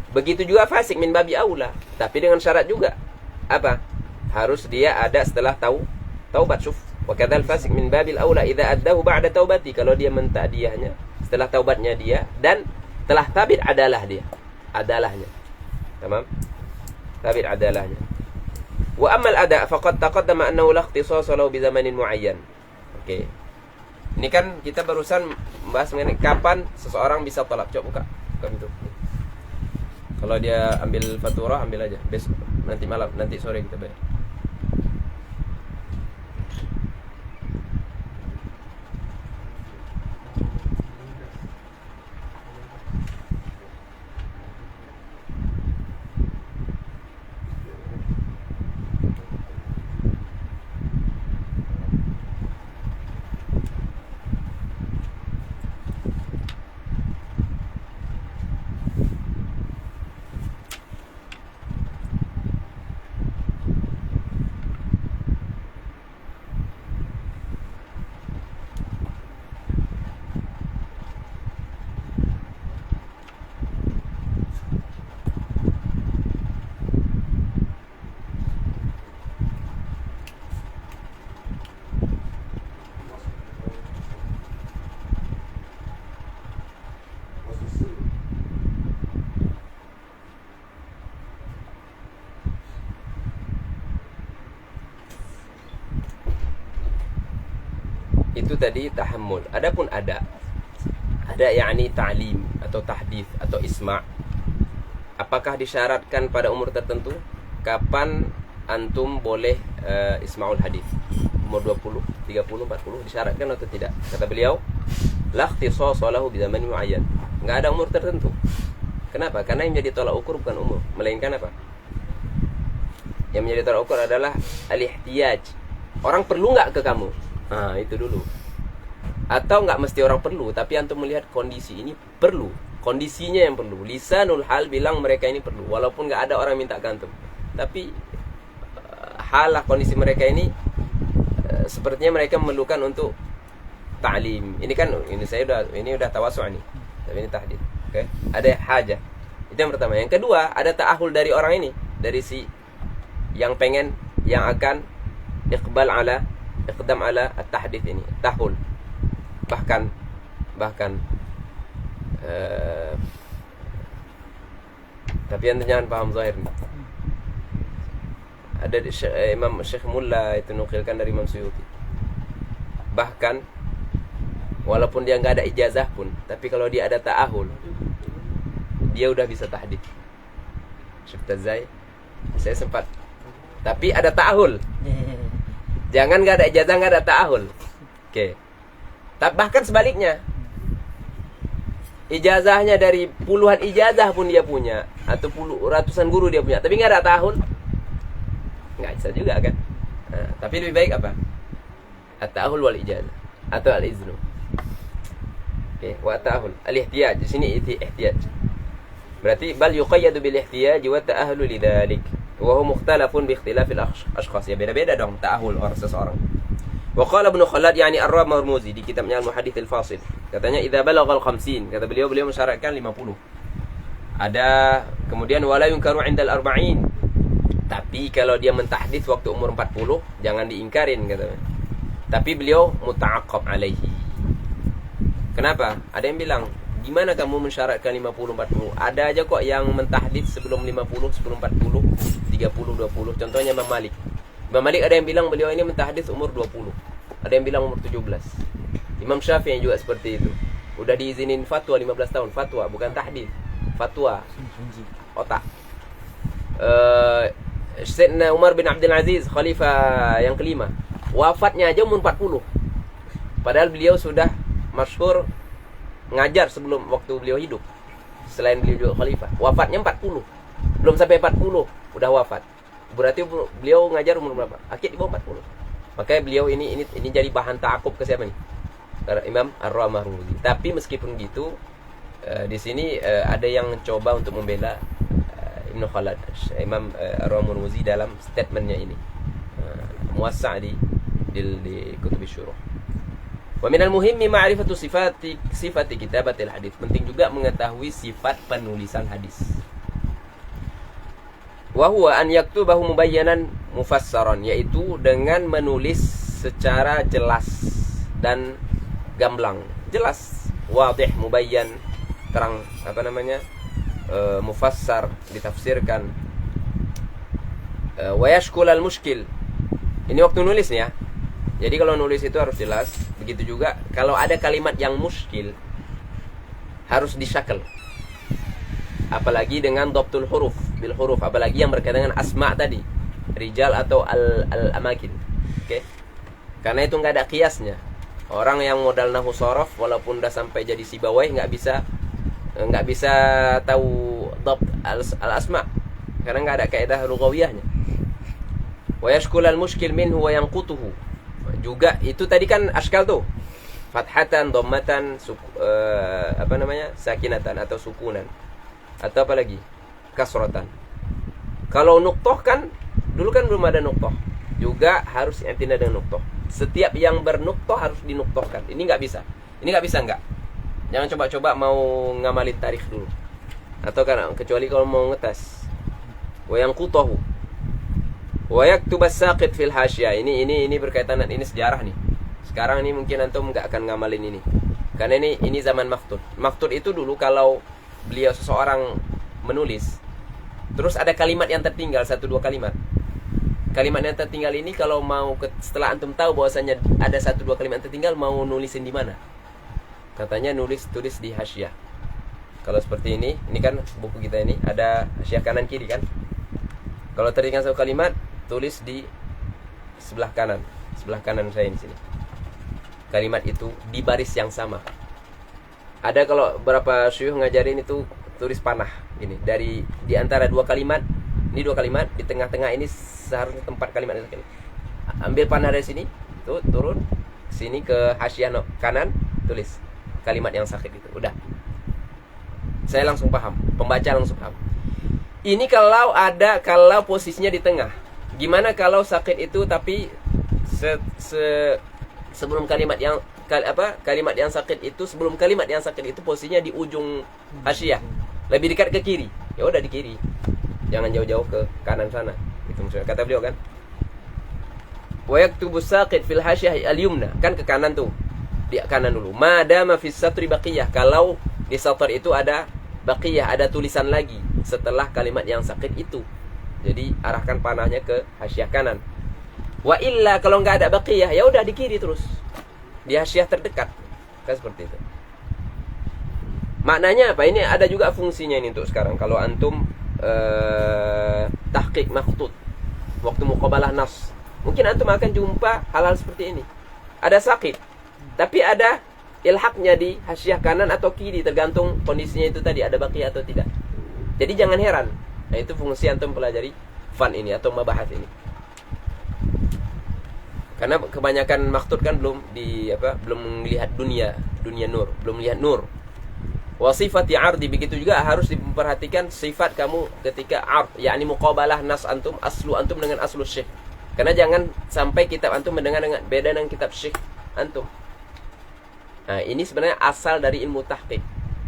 Speaker 1: Begitu juga fasik min babi aula, tapi dengan syarat juga apa? Harus dia ada setelah taubat. Syuf. Wa kadzal fasik min babil aula idza addahu ba'da taubati. Kalau dia mentadiahnya setelah taubatnya dia dan telah tabit adalahnya. Tamam? Tabit adalahnya. Wa ammal ada faqad taqaddama annahu la ikhtisasa lahu bi zamanin muayyan. Oke. Ini kan kita barusan membahas mengenai kapan seseorang bisa talab. Coba buka pintu. Kalau dia ambil faturah, ambil aja. Besok, nanti sore kita bayar. Itu tadi tahammul. Adapun ada yakni ta'lim atau tahdits atau isma'. Apakah disyaratkan pada umur tertentu? Kapan antum boleh isma'ul hadis? Umur 20, 30, 40 disyaratkan atau tidak? Kata beliau, la ikhtisasa lahu bi zamanin muayyan. Enggak ada umur tertentu. Kenapa? Karena yang menjadi tolak ukur bukan umur, melainkan apa? Yang menjadi tolak ukur adalah al-ihtiyaj. Orang perlu enggak ke kamu? Itu dulu. Atau enggak mesti orang perlu, tapi antum melihat kondisi ini perlu. Kondisinya yang perlu. Lisanul hal bilang mereka ini perlu, walaupun enggak ada orang minta ke antum. Tapi halah kondisi mereka ini sepertinya mereka memerlukan untuk ta'lim. Ini kan ini udah tawasu' nih. Tapi ini tahdid. Oke. Ada hajah. Itu yang pertama. Yang kedua, ada ta'ahul dari orang ini, dari si yang akan iqdam ala at-tahdits ini, tahul. Bahkan tapi anda jangan paham zahir nih. Ada Imam Syekh Mulla itu nukilkan dari Imam Suyuti. Bahkan walaupun dia enggak ada ijazah pun, tapi kalau dia ada ta'ahul, dia udah bisa tahdits. Syekh Zai, saya sempat. Tapi ada ta'ahul. Jangan enggak ada ijazah, enggak ada ta'ahul. Oke. Bahkan sebaliknya, ijazahnya dari puluhan ijazah pun dia punya, atau ratusan guru dia punya, tapi nggak ada tahun, nggak bisa juga kan. Tapi lebih baik apa? At-ta'ahul wal ijazah atau al-iznu. Oke, wa ta'ahul al-ihtiyaj. Di sini ihtiyaj. Berarti bal yuqayyadu bil ihtiyaj wa ta'ahulu lidzalik. wa huwa mukhtalafun bi ikhtilafil ashkhas. Ya beda-beda dong ta'ahul orang seseorang. Wa qala Ibnu Khalad yani Ar-Marmuzi di kitabnya Al-Muhadits Al-Fasil. Katanya idza balaghal 50, kata beliau mensyaratkan 50. Ada kemudian wala yunkaru 'indal 40. Tapi kalau dia mentahdits waktu umur 40, jangan diingkarin katanya. Tapi beliau muta'aqqab alaihi. Kenapa? Ada yang bilang, gimana kamu mensyaratkan 50 40? Ada aja kok yang mentahdits sebelum 50, sebelum 40, 30, 20. Contohnya Imam Malik. Imam Malik ada yang bilang beliau ini mentahdits umur 20. Ada yang bilang umur 17. Imam Syafi'i juga seperti itu. Udah diizinin fatwa 15 tahun. Fatwa bukan tahdits. Fatwa. Otak. Sayyidina Umar bin Abdul Aziz, khalifah yang kelima, wafatnya aja umur 40. Padahal beliau sudah masyhur ngajar sebelum waktu beliau hidup. Selain beliau juga khalifah, wafatnya 40. Belum sampai 40 udah wafat. Berarti beliau ngajar umur berapa? Akhir di bawah 40. Makanya beliau ini jadi bahan ta'aqub ke siapa nih? Imam Ar-Marmuzi. Tapi meskipun gitu, di sini ada yang coba untuk membela Ibnu Khalad, Imam Ar-Marmuzi dalam statementnya ini. Muwassa' di kutub syuruh. Wa minal muhimmi ma'rifatu sifati kitabatil hadis. Penting juga mengetahui sifat penulisan hadis. Wa huwa an yaktubahu mubayyanan mufassaran, yaitu dengan menulis secara jelas dan gamblang. Jelas, wadih, mubayyan, terang, mufassar, ditafsirkan. Wa yashkul al-mushkil. Ini waktu nulis nih ya. Jadi kalau nulis itu harus jelas. Begitu juga kalau ada kalimat yang muskil harus disyakal. Apalagi dengan dhabtul huruf, bil huruf, apalagi yang berkaitan dengan asma tadi, rijal atau al-amakin. Oke. Karena itu enggak ada kiasnya. Orang yang modal nahwu shorof walaupun udah sampai jadi sibawai enggak bisa tahu dhabt al-asma karena enggak ada kaidah lughawiyahnya. Wa yashkul al-mushkil minhu wa yanqutuhu. Juga itu tadi kan ashkal tuh. Fathatan, dhammatan, sakinatan atau sukunan. Atau apa lagi? Kasratan. Kalau nuqtoh kan dulu kan belum ada nuqtoh. Juga harus i'tina dengan nuqtoh. Setiap yang bernuktoh harus dinuktohkan. Ini enggak bisa. Ini enggak bisa enggak. Jangan coba-coba mau ngamalin tarikh dulu. Atau kan kecuali kalau mau ngetes. Wa yanqutahu. Wa yaktubas saqit fil hasyah. Ini berkaitan dengan ini sejarah nih. Sekarang ini mungkin antum enggak akan ngamalin ini. Karena ini zaman maktub. Maktub itu dulu kalau beliau seseorang menulis, terus ada kalimat yang tertinggal, 1-2 kalimat. Kalimat yang tertinggal ini kalau mau setelah antum tahu bahwasanya ada 1-2 kalimat tertinggal, mau nulisin di mana? Katanya tulis di hasyah. Kalau seperti ini kan buku kita ini ada hasyah kanan kiri kan? Kalau tertinggal 1 kalimat, tulis di sebelah kanan saya di sini. Kalimat itu di baris yang sama. Ada kalau berapa syuyukh ngajarin itu tulis panah ini dari di antara 2 kalimat. Ini 2 kalimat, di tengah-tengah ini seharusnya tempat kalimat ini. Ambil panah dari sini, tuh turun sini ke hasyah kanan, tulis kalimat yang sakit itu. Udah. Saya langsung paham, pembaca langsung paham. Ini kalau posisinya di tengah. Gimana kalau sakit itu tapi sebelum kalimat yang sakit itu, sebelum kalimat yang sakit itu posisinya di ujung hasyah, lebih dekat ke kiri. Ya udah di kiri. Jangan jauh-jauh ke kanan sana. Itu maksudnya kata beliau kan. Wa yaktubu saqit fil hasyah al-yumna, kan ke kanan tuh. Di kanan dulu. Madama fis satri baqiyah, kalau di satr itu ada baqiyah, ada tulisan lagi setelah kalimat yang sakit itu. Jadi arahkan panahnya ke hasyah kanan. Wa illa kalau enggak ada baqiyah, ya udah di kiri terus. Di hasyah terdekat. Kan seperti itu. Maknanya apa? Ini ada juga fungsinya ini untuk sekarang. Kalau antum tahqiq makhtut waktu muqabalah nas, mungkin antum akan jumpa hal-hal seperti ini. Ada sakit, tapi ada ilhaqnya di hasyah kanan atau kiri, tergantung kondisinya itu tadi ada baqiyah atau tidak. Jadi jangan heran. Nah, itu fungsi antum pelajari fan ini atau mabahas ini. Karena kebanyakan makhtut kan belum melihat dunia nur, belum lihat nur. Wa sifati ardi, begitu juga harus diperhatikan sifat kamu ketika ard, yakni muqabalah nas antum, aslu antum dengan aslu syekh. Karena jangan sampai kitab antum mendengar dengan beda dengan kitab syekh antum. Nah, ini sebenarnya asal dari ilmu tahqiq.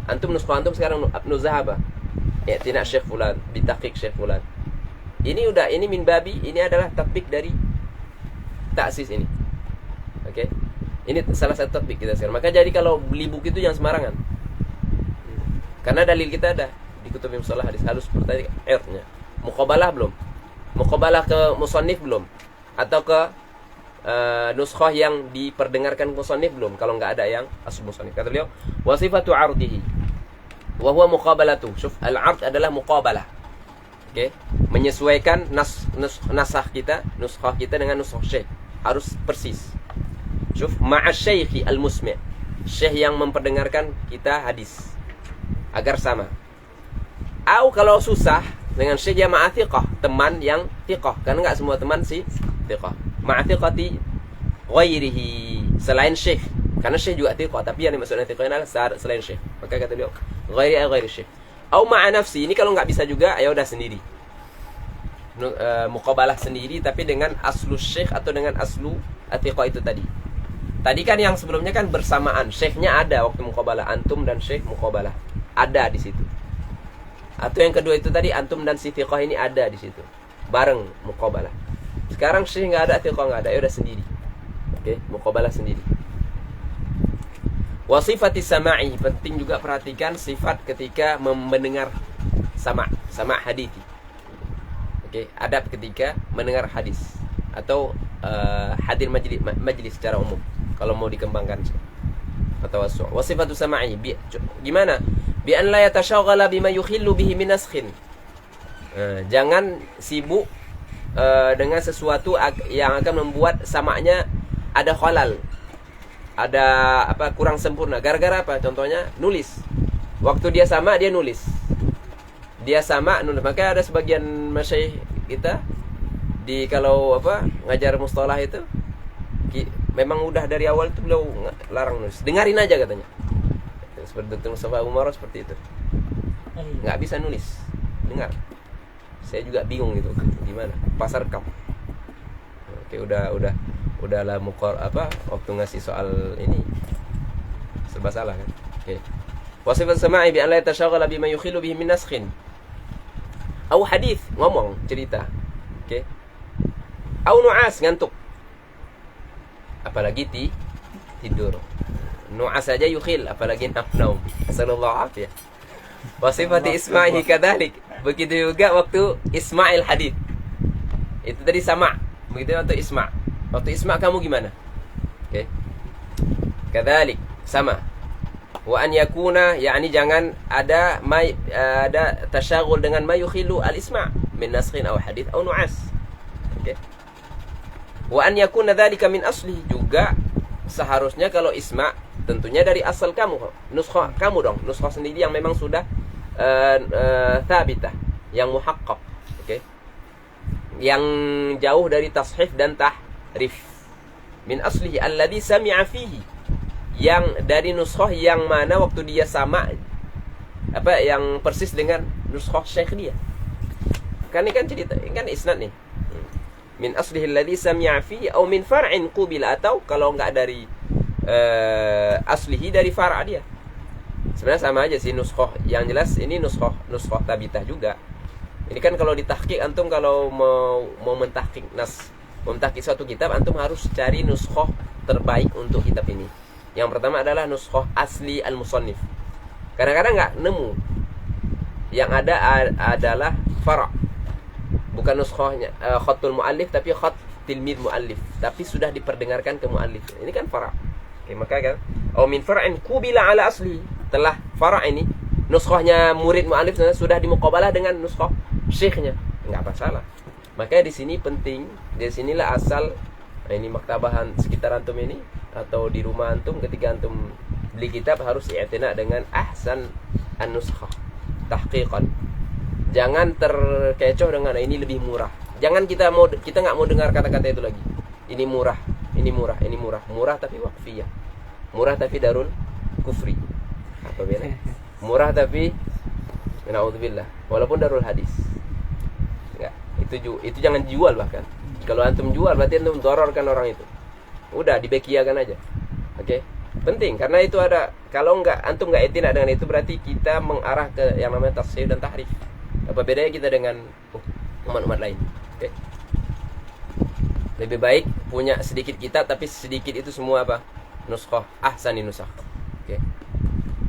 Speaker 1: Antum nuskha antum sekarang Ibnu Zahaba, i'tina Syekh fulan, bitahqiq Syekh fulan. Ini min babi, ini adalah tatbik dari taksis ini. Oke. Ini salah satu tatbik kita sekarang. Maka jadi kalau beli buku itu jangan sembarangan. Karena dalil kita ada di kutub mustalah hadis, halus seperti R-nya. Muqabalah belum? Muqabalah ke musannif belum? Atau ke nuskhah yang diperdengarkan musannif belum? Kalau enggak ada yang asal musannif. Kata beliau, wa sifatu 'ardihi wa huwa muqabalatu. Syuf, al-'ard adalah muqabalah. Oke, menyesuaikan nasah kita, nuskhah kita dengan nuskhah syekh. Harus persis. Syuf, ma'a syaikhi al-musmi'. Syekh yang memperdengarkan kita hadis. Agar sama. Atau kalau susah dengan syekh yang ma'athiqah, teman yang thiqah. Karena enggak semua teman si thiqah. Ma'athiqati ghairihi, selain syekh. Karena syekh juga thiqah, tapi yang dimaksudkan thiqah adalah selain syekh. Maka kata beliau, ghairi syekh. Atau ma'a nafsi, ini kalau enggak bisa juga, ya udah sendiri. Muqabalah sendiri tapi dengan aslu syekh atau dengan aslu athiqah itu tadi. Tadi kan yang sebelumnya kan bersamaan, syekhnya ada waktu muqabalah, antum dan syekh muqabalah. Ada di situ. Atau yang kedua itu tadi antum dan si thiqah ini ada di situ. Bareng muqabalah. Sekarang syekh enggak ada, thiqah enggak ada, ya udah sendiri. Oke, muqabalah sendiri. Wa sifati sama'i, penting juga perhatikan sifat ketika mendengar sama hadits. Oke, adab ketika mendengar hadis atau hadir majlis secara umum kalau mau dikembangkan atau wa sifatu sama'i gimana? Bi an la yatashaghala bima yukhillu bihi min naskhin. Jangan sibuk dengan sesuatu yang akan membuat samaknya ada khalal, ada kurang sempurna. Gara-gara apa? Contohnya nulis. Waktu dia sama dia nulis. Dia sama nulis. Maka ada sebagian masyayikh kita di kalau ngajar mustalah itu memang udah dari awal itu beliau larang nulis. Dengarin aja katanya. Seperti Dr. Mustafa Umar seperti itu. Nggak bisa nulis. Dengar. Saya juga bingung gitu. Gimana? Pasar rekam. Oke, udahlah waktu ngasih soal ini serba salah kan. Oke. Wasifat sama'i bi an la yatashaghala bima yukhilu bihi min naskhin. Au hadis, ngomong, cerita. Oke. Au nu'as, ngantuk. Apalagi tidur. Nu'as saja yukhil, apalagi naum. Sallallahu alaihi. Wasifati isma'i kadzalik. Begitu juga waktu isma'il hadis. Itu tadi sama. Begitu waktu isma'. Waktu isma' kamu gimana? Oke. Kadzalik, sama. Wa an yakuna, yakni jangan ada tasyaghul dengan ma yukhilu al-isma' min naskhin aw hadits aw nu'as. Oke. Wa an yakuna dzalika min asli, juga seharusnya kalau isma' tentunya dari asal kamu, nuskhah kamu dong, nuskhah sendiri yang memang sudah thabitah, yang muhaqqaq. Oke. Yang jauh dari tashif dan tahrif. Min aslihi alladhi sami'a fihi, yang dari nuskhah yang mana waktu dia sama yang persis dengan nuskhah syekh dia. Kan ini kan cerita, ini kan isnad nih. Min aslihi alladhi sami'a fihi atau min far'in qubila, atau kalau enggak dari aslihi dari far' dia. Sebenarnya sama aja sih nuskhah. Yang jelas ini nuskhah tabitah juga. Ini kan kalau ditahqiq antum kalau mau mentahqiq mentahqiq suatu kitab, antum harus cari nuskhah terbaik untuk kitab ini. Yang pertama adalah nuskhah asli al-musannif. Kadang-kadang enggak nemu. Yang ada adalah far'. Bukan nuskhahnya khatul muallif tapi khat tilmid muallif, tapi sudah diperdengarkan ke muallif. Ini kan far'. Oke, maka kan au min far'in qubila ala asli. Telah far' ini nuskhahnya murid muallif sudah dimuqabalah dengan nuskhah syekhnya. Enggak masalah. Makanya di sini penting, di sinilah asal ini maktabahan sekitar antum ini atau di rumah antum, ketika antum beli kitab harus i'tina dengan ahsan an-nuskhah tahqiqan. Jangan terkecoh dengan ini lebih murah. Jangan kita enggak mau dengar kata-kata itu lagi. Ini murah, ini murah, ini murah. Murah tapi waqfiyah. Murah tapi darul kufri. Apa bedanya? Murah tapi naudzubillah, walaupun darul hadis. Enggak, itu jangan dijual bahkan. Kalau antum jual berarti antum dororkan orang itu. Udah dibekiakan aja. Oke? Penting karena itu ada, kalau antum enggak etina dengan itu berarti kita mengarah ke yang namanya tafsir dan tahrif. Apa bedanya kita dengan umat-umat lain? Oke? Lebih baik punya sedikit kitab tapi sedikit itu semua apa? Nuskhah, ahsani nusakh. Oke?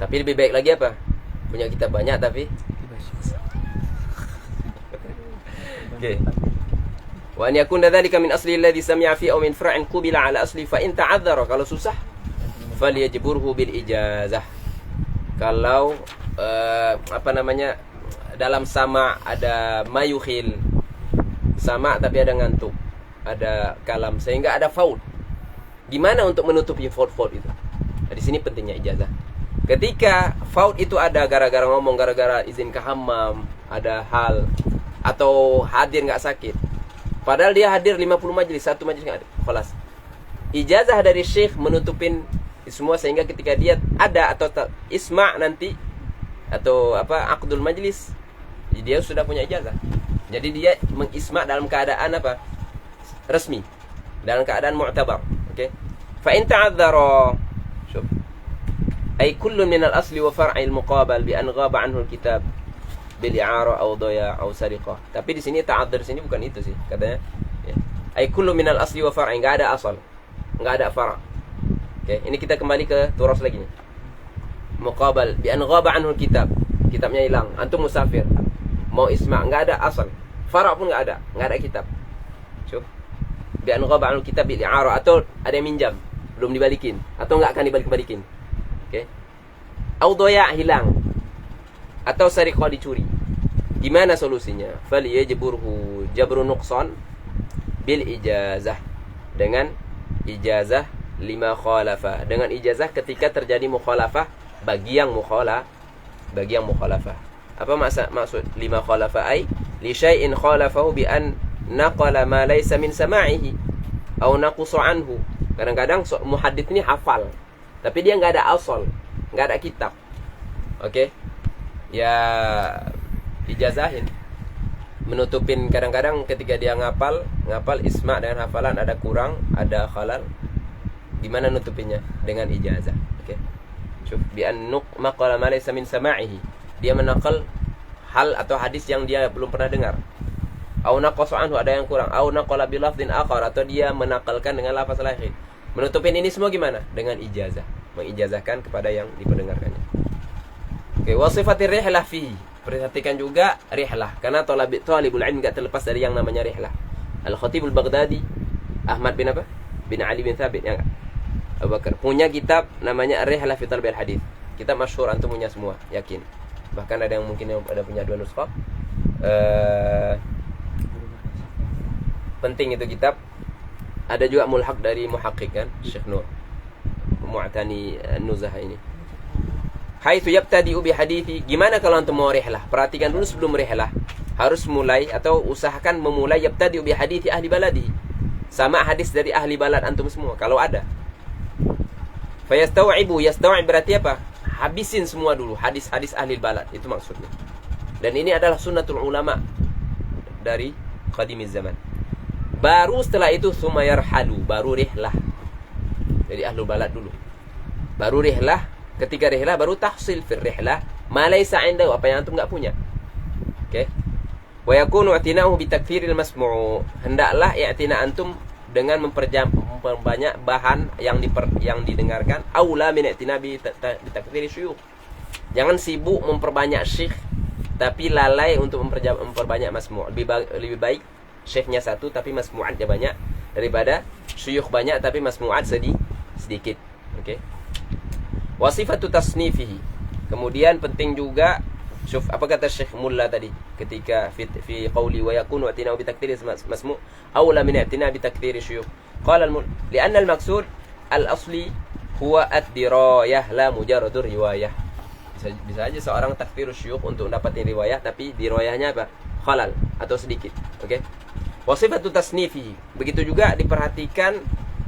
Speaker 1: Tapi lebih baik lagi apa? Punya kitab banyak tapi oke. Wa an yakuna dzalika min asli alladhi sami'a fi aw min far'in qubila ala asli fa in ta'adzara, kalau susah falyajburhu bil ijazah. Kalau dalam sama ada mayukhil, sama tapi ada ngantuk, ada kalam sehingga ada faul. Gimana untuk menutupi fault itu? Nah, di sini pentingnya ijazah. Ketika fault itu ada gara-gara ngomong, gara-gara izin ke hammam, ada hal, atau hadir nggak sakit, padahal dia hadir 50 majelis, satu majelis nggak ada, kelas. Ijazah dari syekh menutupin semua sehingga ketika dia ada atau isma' nanti atau aqdul majlis, dia sudah punya ijazah. Jadi dia mengisma' dalam keadaan resmi, dalam keadaan mu'tabar. Oke. Fa in ta'adzara, syuf, ay kullun min al-asli wa far'i al-muqabal bi an ghaba anhu al-kitab bil i'ara aw dhaya aw sariqah. Tapi di sini ta'adzur sini bukan itu sih katanya. Ya. Ay kullun min al-asli wa far'i, enggak ada asal, enggak ada far'. Oke, ini kita kembali ke turas lagi nih. Muqabal bi an ghaba anhu al-kitab, kitabnya hilang, antum musafir, mau isma', enggak ada asal, far' pun enggak ada kitab. Syuf. Bi an ghaba anhu al-kitab bil i'ara, atau ada yang minjam belum dibalikin atau enggak akan dibalikin. Oke. Au dhaya, hilang, atau sariqah, dicuri. Gimana solusinya? Fal yajburhu jabru nuqsan bil ijazah, dengan ijazah lima khalafa, dengan ijazah ketika terjadi mukhalafah bagi yang mukhalafah. Apa maksud lima khalafa? Ai li syai'in khalafahu bi an naqala ma laysa min sama'ihi aw naqusa anhu. Kadang-kadang muhaddits ini hafal tapi dia enggak ada asal, enggak ada kitab. Oke? Ya ijazahin, menutupin. Kadang-kadang ketika dia ngapal isma' dengan hafalan ada kurang, ada khalal. Gimana nutupinnya? Dengan ijazah. Oke. Syuf, bi an maqala ma laysa min sama'ihi. Dia menakal hal atau hadis yang dia belum pernah dengar. Au naqasa anhu, ada yang kurang. Au naqala bi lafdhin akhar, atau dia menakalkan dengan lafaz lain. Menutupin ini semua gimana? Dengan ijazah, mengijazahkan kepada yang dipendengarkannya. Oke, wasifatir rihlah fi. Perhatikan juga rihlah, karena talibul ilm enggak terlepas dari yang namanya rihlah. Al-Khatib al-Baghdadi, Ahmad bin Ali bin Thabit, ya enggak? Abu Bakar punya kitab namanya Rihlah fi Talab al-Hadis. Kitab masyhur, antum punya semua, yakin. Bahkan ada yang mungkin yang ada punya 2 nuskhah. Penting itu kitab. Ada juga mulhaq dari muhaqqiq kan, Syekh Nur Mu'tani Nuzah ini. Haitsu yabtadi'u bi hadithi. Gimana kalau antum mau rihlah? Perhatikan dulu sebelum rihlah. Harus mulai atau usahakan memulai yabtadi'u bi hadithi ahli baladi. Sama hadis dari ahli balad antum semua kalau ada. Fayastau'ibu, yastau'ib berarti apa? Habisin semua dulu hadis-hadis ahli balad, itu maksudnya. Dan ini adalah sunnatul ulama dari qadimiz zaman. Baru setelah itu summa yarhalu, baru rihlah. Jadi ahli balad dulu. Baru rihlah. Ketika rihlah baru tahsil fil rihlah ma laysa 'indahu, apa yang antum enggak punya. Oke. Wa yakunu i'tina'uhu bi takfiril masmu'. Hendaklah i'tina antum dengan memperbanyak bahan yang didengarkan. Aula min i'tina bi takfiri syuyukh. Jangan sibuk memperbanyak syekh tapi lalai untuk memperbanyak masmu'. Lebih baik syekhnya satu tapi masmu'atnya banyak daripada syuyukh banyak tapi masmu'at sedikit. Oke. Wasifatu tasnifihi. Kemudian penting juga, syuf, apa kata Syekh Mulla tadi ketika fi qawli wa yakunu i'tina'u bi takthiri masmu' awla min i'tina' bi takthiri syuyukh. Qala li'anna al-maqsud al-asli huwa ad-dirayah la mujarradur riwayah. Bisa aja seorang takfir syuyukh untuk mendapatkan riwayah tapi dirayahnya apa? Khalal atau sedikit. Oke. Wasifatu tasnifihi. Begitu juga diperhatikan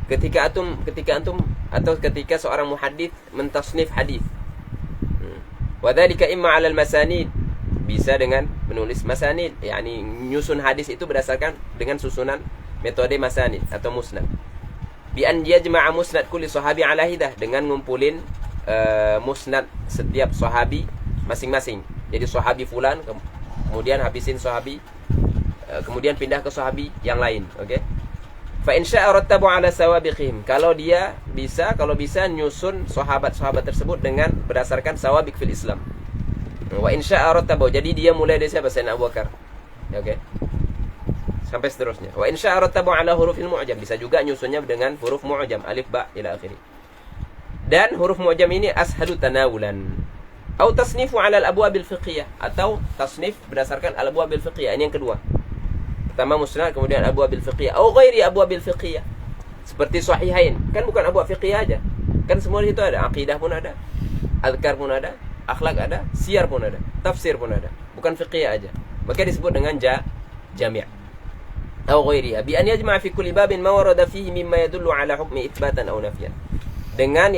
Speaker 1: ketika antum atau ketika seorang muhaddits mentasnif hadis. Wadzalika imma 'alal masanid, bisa dengan menulis masanid, yakni nyusun hadis itu berdasarkan dengan susunan metode masanid atau musnad. Bi an yajma'a musnad kulli sahabi 'ala hidah, dengan ngumpulin musnad setiap sahabi masing-masing. Jadi sahabi fulan, kemudian habisin sahabi, kemudian pindah ke sahabi yang lain, oke? Fa in syaa rattabu 'ala sawabiqihim, kalau bisa nyusun sahabat-sahabat tersebut dengan berdasarkan sawabiq fil Islam. Wa in syaa rattabu, jadi dia mulai dari siapa? Sayyidina Abu Bakar. Oke. Sampai seterusnya. Wa in syaa rattabu 'ala hurufil mu'jam, bisa juga nyusunnya dengan huruf mu'jam, alif ba ila akhiri. Dan huruf mu'jam ini ashalu tanawulan. Atau tasnifu 'ala al-abwabil fiqhiyah, atau tasnif berdasarkan al-abwabil fiqhiyah. Ini yang kedua. Pertama musnad, kemudian abwabil fiqhiyah. Atau ghairi abwabil fiqhiyah. Seperti sahihain, kan bukan abwab fiqhiyah aja. Kan semua di situ ada, akidah pun ada, azkar pun ada, akhlak ada, siyar pun ada, tafsir pun ada, bukan fiqhiyah aja. Maka disebut dengan jami'. Atau ghairiha bi an yajma' fi kulli babin ma warada fihi mimma yadullu 'ala hukmi itsbatan aw nafyan. Dengan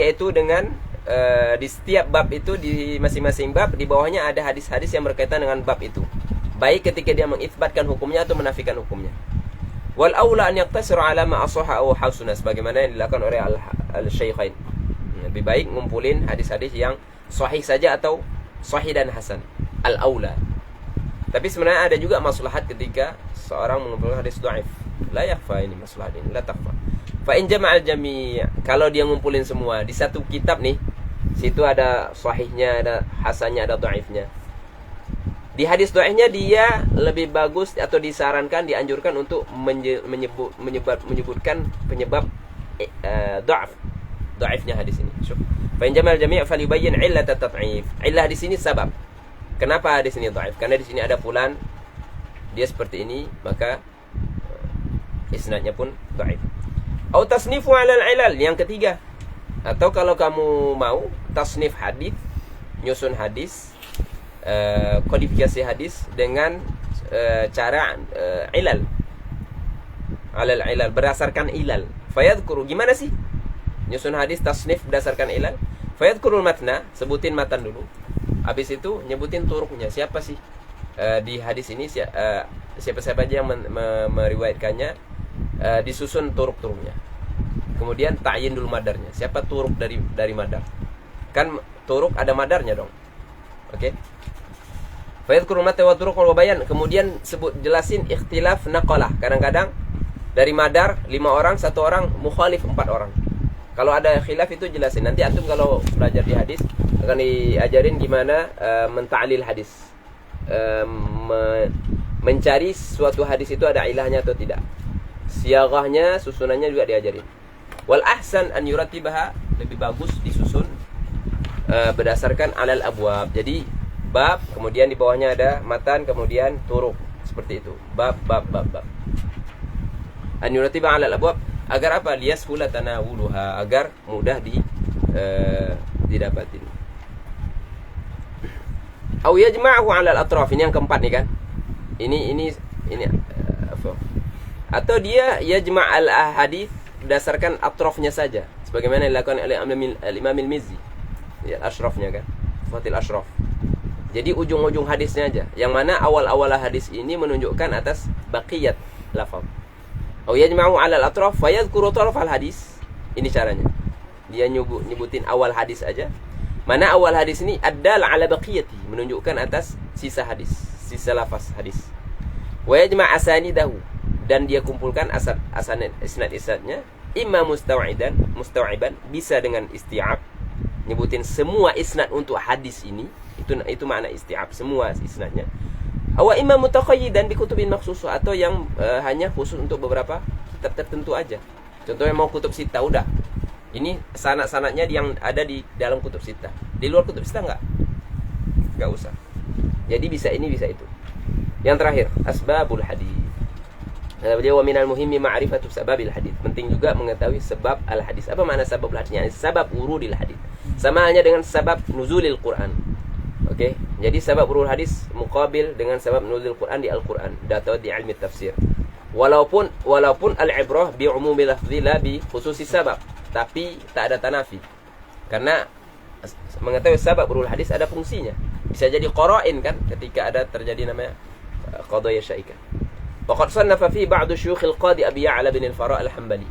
Speaker 1: di setiap bab itu, di masing-masing bab di bawahnya ada hadis-hadis yang berkaitan dengan bab itu, baik ketika dia mengitsbatkan hukumnya atau menafikan hukumnya. Wal aula an yaqtasir 'ala ma asahha aw hasuna, sebagaimana yang dilakukan oleh al-syaikhain. Lebih baik ngumpulin hadis-hadis yang sahih saja atau sahih dan hasan, al-aula. Tapi sebenarnya ada juga maslahat ketika seorang mengumpulkan hadis dhaif. La yakhfa, ini maslahat ini, la takhfa. Fa in jama'al jami', kalau dia ngumpulin semua di satu kitab nih, situ ada sahihnya, ada hasannya, ada dhaifnya. Di hadis dhaifnya dia lebih bagus atau disarankan, dianjurkan untuk menyebutkan penyebab dhaifnya hadis ini. Fa in jama'al jami' falyubayyin 'illat at-tad'if. Illah di sini sebab kenapa hadis ini dhaif. Karena di sini ada fulan, dia seperti ini, maka isnadnya pun dhaif. Atau tasnifu 'alal 'ilal, yang ketiga. Atau kalau kamu mau tasnif hadis, nyusun hadis, kodifikasi hadis dengan cara ilal. 'Alal 'ilal, berdasarkan ilal. Fayadhkuru, gimana sih nyusun hadis tasnif berdasarkan ilal? Fayadhkurul matna, sebutin matan dulu. Habis itu nyebutin turuknya, siapa sih di hadis ini, siapa aja yang meriwayatkannya, disusun turuk-turuknya. Kemudian ta'yin dulu madarnya, siapa turuk dari madar. Kan turuk ada madarnya dong. Oke. Fayadhkurul matna wa turuq wal bayan, kemudian jelasin ikhtilaf naqalah. Kadang-kadang dari madar 5 orang, 1 orang mukhalif 4 orang. Kalau ada khilaf itu jelasin. Nanti antum kalau belajar di hadis akan diajarin gimana menta'lil hadis. Mencari suatu hadis itu ada ilahnya atau tidak. Siyaghahnya, susunannya juga diajarin. Wal ahsan an yurattibaha, lebih bagus disusun berdasarkan alal abwab. Jadi bab, kemudian di bawahnya ada matan, kemudian turuk, seperti itu. Bab. An yurattibaha alal abwab, agar apa? Liyashula tanawuluha, agar mudah didapatin. Aw yajma'uhu 'ala al-atraf, ini yang keempat nih kan. Ini apa? Atau dia yajma' al-ahadits berdasarkan atrafnya saja, sebagaimana yang dilakukan oleh Al-Imam Al-Mizzi, ya, ashrafnya kan, Fathil Ashraf. Jadi ujung-ujung hadisnya aja, yang mana awal-awal hadis ini menunjukkan atas baqiyat lafaz. Aw yajma'u 'ala al-atraf fa yadhkuru taraf al-hadis. Ini caranya. Dia nyebutin awal hadis aja. Mana awal hadis ini ad-dal 'ala baqiyati, menunjukkan atas sisa hadis, sisa lafaz hadis. Wa yajma' asanidahu, dan dia kumpulkan asanid isnad-isnadnya, imma mustawiban, bisa dengan isti'ab, nyebutin semua isnad untuk hadis ini. Itu makna isti'ab, semua isnadnya. Aw imma mutaqayyidan bi kutubin makhsusah, atau yang hanya khusus untuk beberapa kitab tertentu aja. Contohnya mau kutub sita, udah. Ini sanad-sanadnya yang ada di dalam kutub sita. Di luar kutub sita enggak usah. Jadi bisa ini, bisa itu. Yang terakhir, asbabul hadis. Beliau, wa minal muhimmi ma'rifatu sababil hadis. Penting juga mengetahui sebab al-hadis. Apa makna sababul hadis? Yani sabab urudil hadis. Sama halnya dengan sabab nuzulil Quran. Oke, jadi sabab urul hadis muqabil dengan sabab nuzul Quran di Al-Quran, atau di ilmu tafsir. Walaupun al-ibrah bi umumi lafzi la bi khususi sabab, tapi tak ada tanafi. Karena mengetahui sebab urul hadis ada fungsinya. Bisa jadi qara'in kan ketika ada terjadi namanya qadaya syaikah. Waqad sannafa fi ba'd syuyukh al-Qadi Abi Ya'la bin al-Fara' al-Hambali.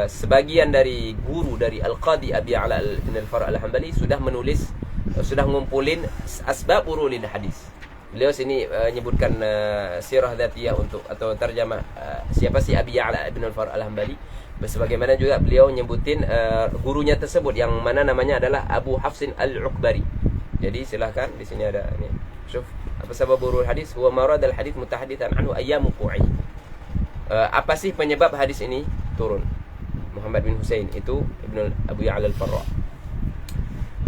Speaker 1: Sebagian dari guru dari Al-Qadi Abi Ya'la bin al-Fara' al-Hambali sudah menulis, sudah ngumpulin asbab urulil hadis. Beliau sini menyebutkan sirah dzatiyah untuk atau terjemah siapa sih Abi Ya'la bin al-Fara' al-Hambali. Sebagaimana juga beliau nyebutin gurunya tersebut yang mana namanya adalah Abu Hafsin al-Uqbari. Jadi silahkan di sini ada ini. Syuf, apa sebab urul hadis? Huwa marad al-hadis mutahadditsan anhu ayyamu qu'i. Apa sih penyebab hadis ini turun? Muhammad bin Husain itu Ibnu Abu Ya'la al-Farra.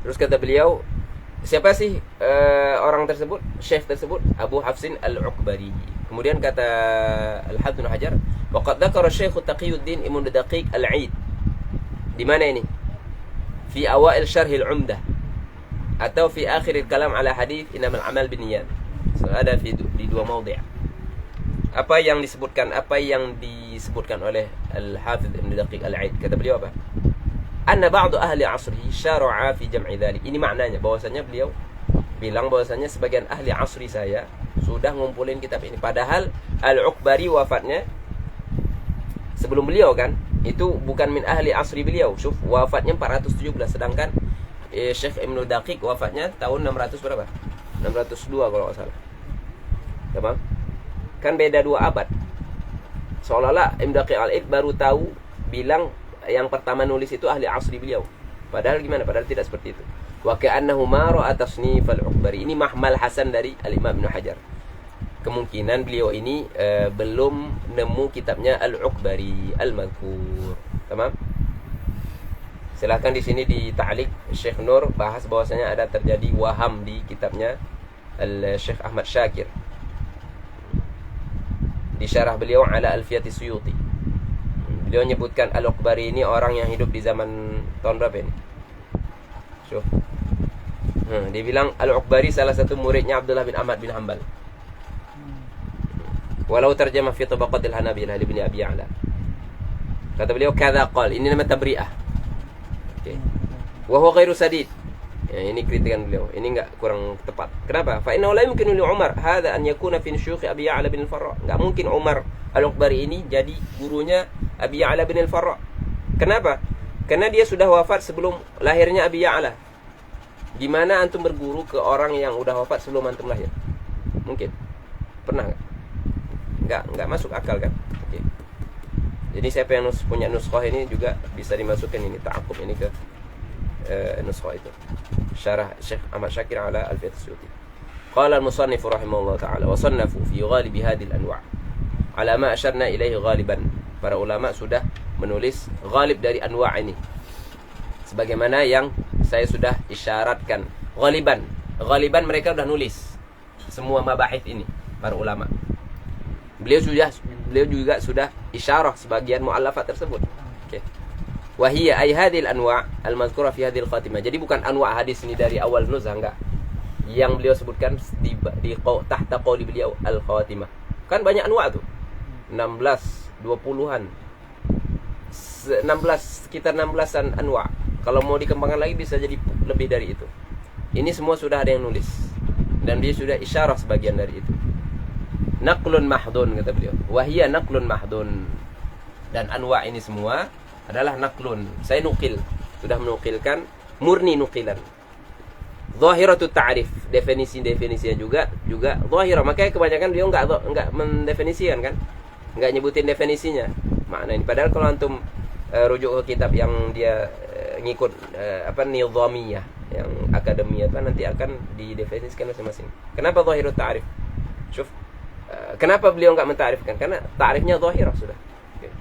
Speaker 1: Terus kata beliau, siapa sih orang tersebut? Syekh tersebut Abu Hafsin al-Uqbari. Kemudian kata Al-Hafidz Ibnu Hajar, waqad dzakara Syekh Taqiyuddin Ibnu Daqiq al-Aid. Di mana ini? Fi awail syarh al-Umdah atau fi akhir al-kalam ala hadis innamal amal binniyat. So, ada di dua mawdi'. Apa yang disebutkan oleh Al-Hafidz Ibnu Daqiq al-Aid? Kata beliau apa? Anna ba'du ahli asrihi syara'a fi jam'i dzalik. Ini maknanya bahwasanya beliau bilang bahwasanya sebagian ahli asri saya sudah ngumpulin kitab ini. Padahal Al-Uqbari wafatnya sebelum beliau kan. Itu bukan min ahli asri beliau. Syuf, wafatnya 417, sedangkan Syekh Ibnu Daqiq wafatnya tahun 600 berapa? 602 kalau nggak salah. Tamam? Kan beda 2 abad. Seolah-olah Ibnu Daqiq al-Aid baru tahu bilang yang pertama nulis itu ahli asri beliau. Padahal gimana? Padahal tidak seperti itu. Wa ka'annahu ma ra'a tasnif al-Uqbari. Ini mahmal hasan dari Al-Imam Ibnu Hajar. Kemungkinan beliau ini belum nemu kitabnya Al-Uqbari Al-Madhkur. Tamam? Silakan di sini di ta'liq Syekh Nur bahas bahwasanya ada terjadi waham di kitabnya Syekh Ahmad Syakir. Di syarah beliau ala Alfiyati Suyuti. Beliau menyebutkan Al-Uqbari ini orang yang hidup di zaman tahun berapa ini? Syuf. Dia bilang Al-Uqbari salah satu muridnya Abdullah bin Ahmad bin Hanbal. Walau terjemah fi Tabaqatil Hanabilah Ibnu Abi Ya'la. Kata beliau kadza qal, ini nama tabri'ah. Okey. Wa huwa ghairu sadid. Ya, ini kritikan beliau. Ini enggak kurang tepat. Kenapa? Fa innahu la yumkinu li Umar hadza an yakuna fi syuyukh Abi Ya'la bin al-Farra. Enggak mungkin Umar Al-Uqbari ini jadi gurunya Abi Ya'la bin al-Farra. Kenapa? Karena dia sudah wafat sebelum lahirnya Abi Ya'la. Gimana antum berguru ke orang yang udah wafat sebelum antum lahir? Mungkin. Pernah enggak? Enggak masuk akal kan? Oke. Jadi siapa yang punya nuskhah ini juga bisa dimasukkan ini ta'aqub ini ke nuskhah itu. Syarah Syekh Ahmad Syakir ala Alfiyat Suyuti. Qala al-musannif rahimahullah ta'ala wa sannafu fi ghalib hadhihi al-anwa' ala ma asyarna ilaihi ghaliban. Para ulama sudah menulis ghalib dari anwa' ini sebagaimana yang saya sudah isyaratkan. Ghaliban mereka sudah nulis semua mabahith ini para ulama. Beliau juga sudah isyarah sebagian muallafat tersebut. Okey. Wa hiya ay hadhil anwa' al-mazkura fi hadhil khatimah. Jadi bukan anwa' hadis ini dari awal nuzhah, enggak. Yang beliau sebutkan di tahta qauli beliau al-khatimah. Kan banyak anwa' tuh. 16, 20-an. 16, sekitar 16-an anwa'. Kalau mau dikembangkan lagi bisa jadi lebih dari itu. Ini semua sudah ada yang nulis. Dan dia sudah isyarah sebagian dari itu. Naqlun mahdun kata beliau. Wahia naqlun mahdun. Dan anwa' ini semua adalah naqlun. Saya nukil, sudah menukilkan murni nukilan. Zahiratut ta'rif, definisinya juga zahirah. Makanya kebanyakan beliau enggak mendefinisikan kan? Enggak nyebutin definisinya. Makna ini padahal kalau antum rujuk ke kitab yang dia ngikut nizamiyah, yang akademia kan nanti akan didefinisikan masing-masing. Kenapa zahirut ta'rif? Syuf. Kenapa beliau enggak mentarifkan? Karena ta'rifnya zahirah sudah.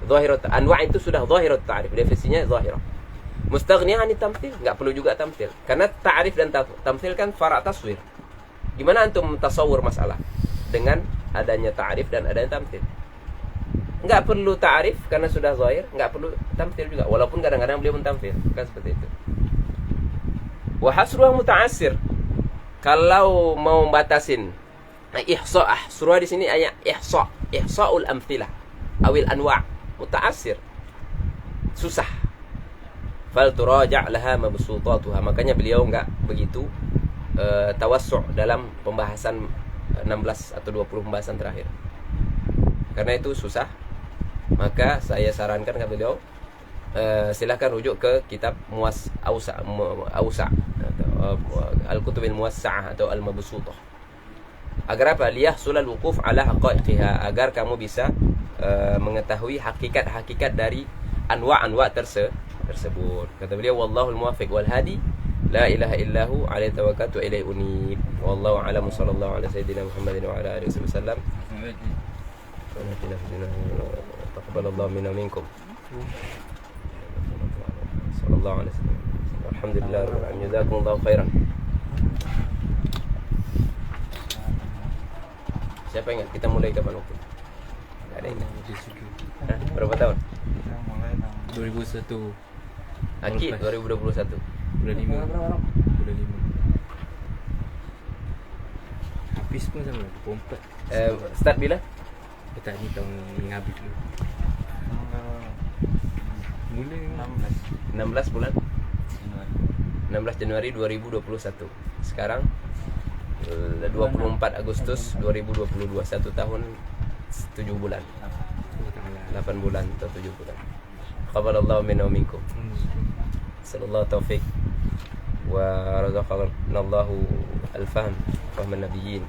Speaker 1: Zahirat anwa' itu sudah zahirat ta'rif, definisinya zahirah. Mustaghniya 'anit tamthil, enggak perlu juga tamthil. Karena ta'rif dan tamthil kan fara' taswir. Gimana antum tasawur masalah dengan adanya ta'rif dan adanya tamthil? Enggak perlu ta'rif karena sudah zahir, enggak perlu tamthil juga. Walaupun kadang-kadang beliau mentamthil, kan seperti itu. Wa hasruha muta'assir. Kalau mau batasin ihsa' di sini ayat ihsa'ul amthilah awil anwa' muta'assir, susah. fal turaja' laha mabsutatuha. Makanya beliau enggak begitu tawassu' dalam pembahasan 16 atau 20 pembahasan terakhir. Karena itu susah. Maka saya sarankan kepada beliau silahkan rujuk ke kitab Awsa' Al-Kutubil Muwassa'ah atau Al-Mabsutah. Agar apa? Liyahsulal wuquf ala haqaiqiha, agar kamu bisa mengetahui hakikat-hakikat dari anwa' tersebut. Kata beliau, wallahul muwaffiq wal hadi, la ilaha illahu alaihi tawakkaltu ilaihi unib. Wallahu a'lam. Sallallahu ala sayyidina Muhammadin wa ala alihi wasallam. Taqabbalallahu minna minkum. Sallallahu alaihi wasallam. Alhamdulillah rabbil alamin. Jazakumullahu khairan. Siapa ingat kita mulai kapan waktu? Enggak ada ingat. Berapa tahun?
Speaker 2: 2001.
Speaker 1: Akid 2021.
Speaker 2: Bulan 5. Habis pun sama 24.
Speaker 1: Start bila?
Speaker 2: Tak ni tahun ni habis dulu. Mula
Speaker 1: 16 bulan 16 Januari 2021. Sekarang 24 Agustus 2022. 1 tahun 7 bulan. 8 bulan atau 7 bulan. Qabalallahu minna wa minkum. Sallallahu taufiq wa razaqanallahu al-fahm fahm an-nabiyyin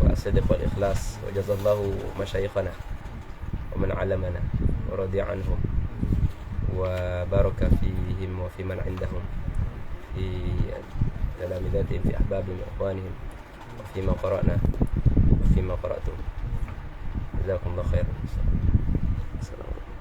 Speaker 1: wa as-sidq wal ikhlas wa jazallahu masyayikhana wa man 'allamana wa radiya anhum wa baraka fihim wa fi man 'indahum fi تلامذتهم في أحبابهم وإخوانهم وفيما قرأنا وفيما قرأتم. جزاكم الله خيرا. السلام عليكم.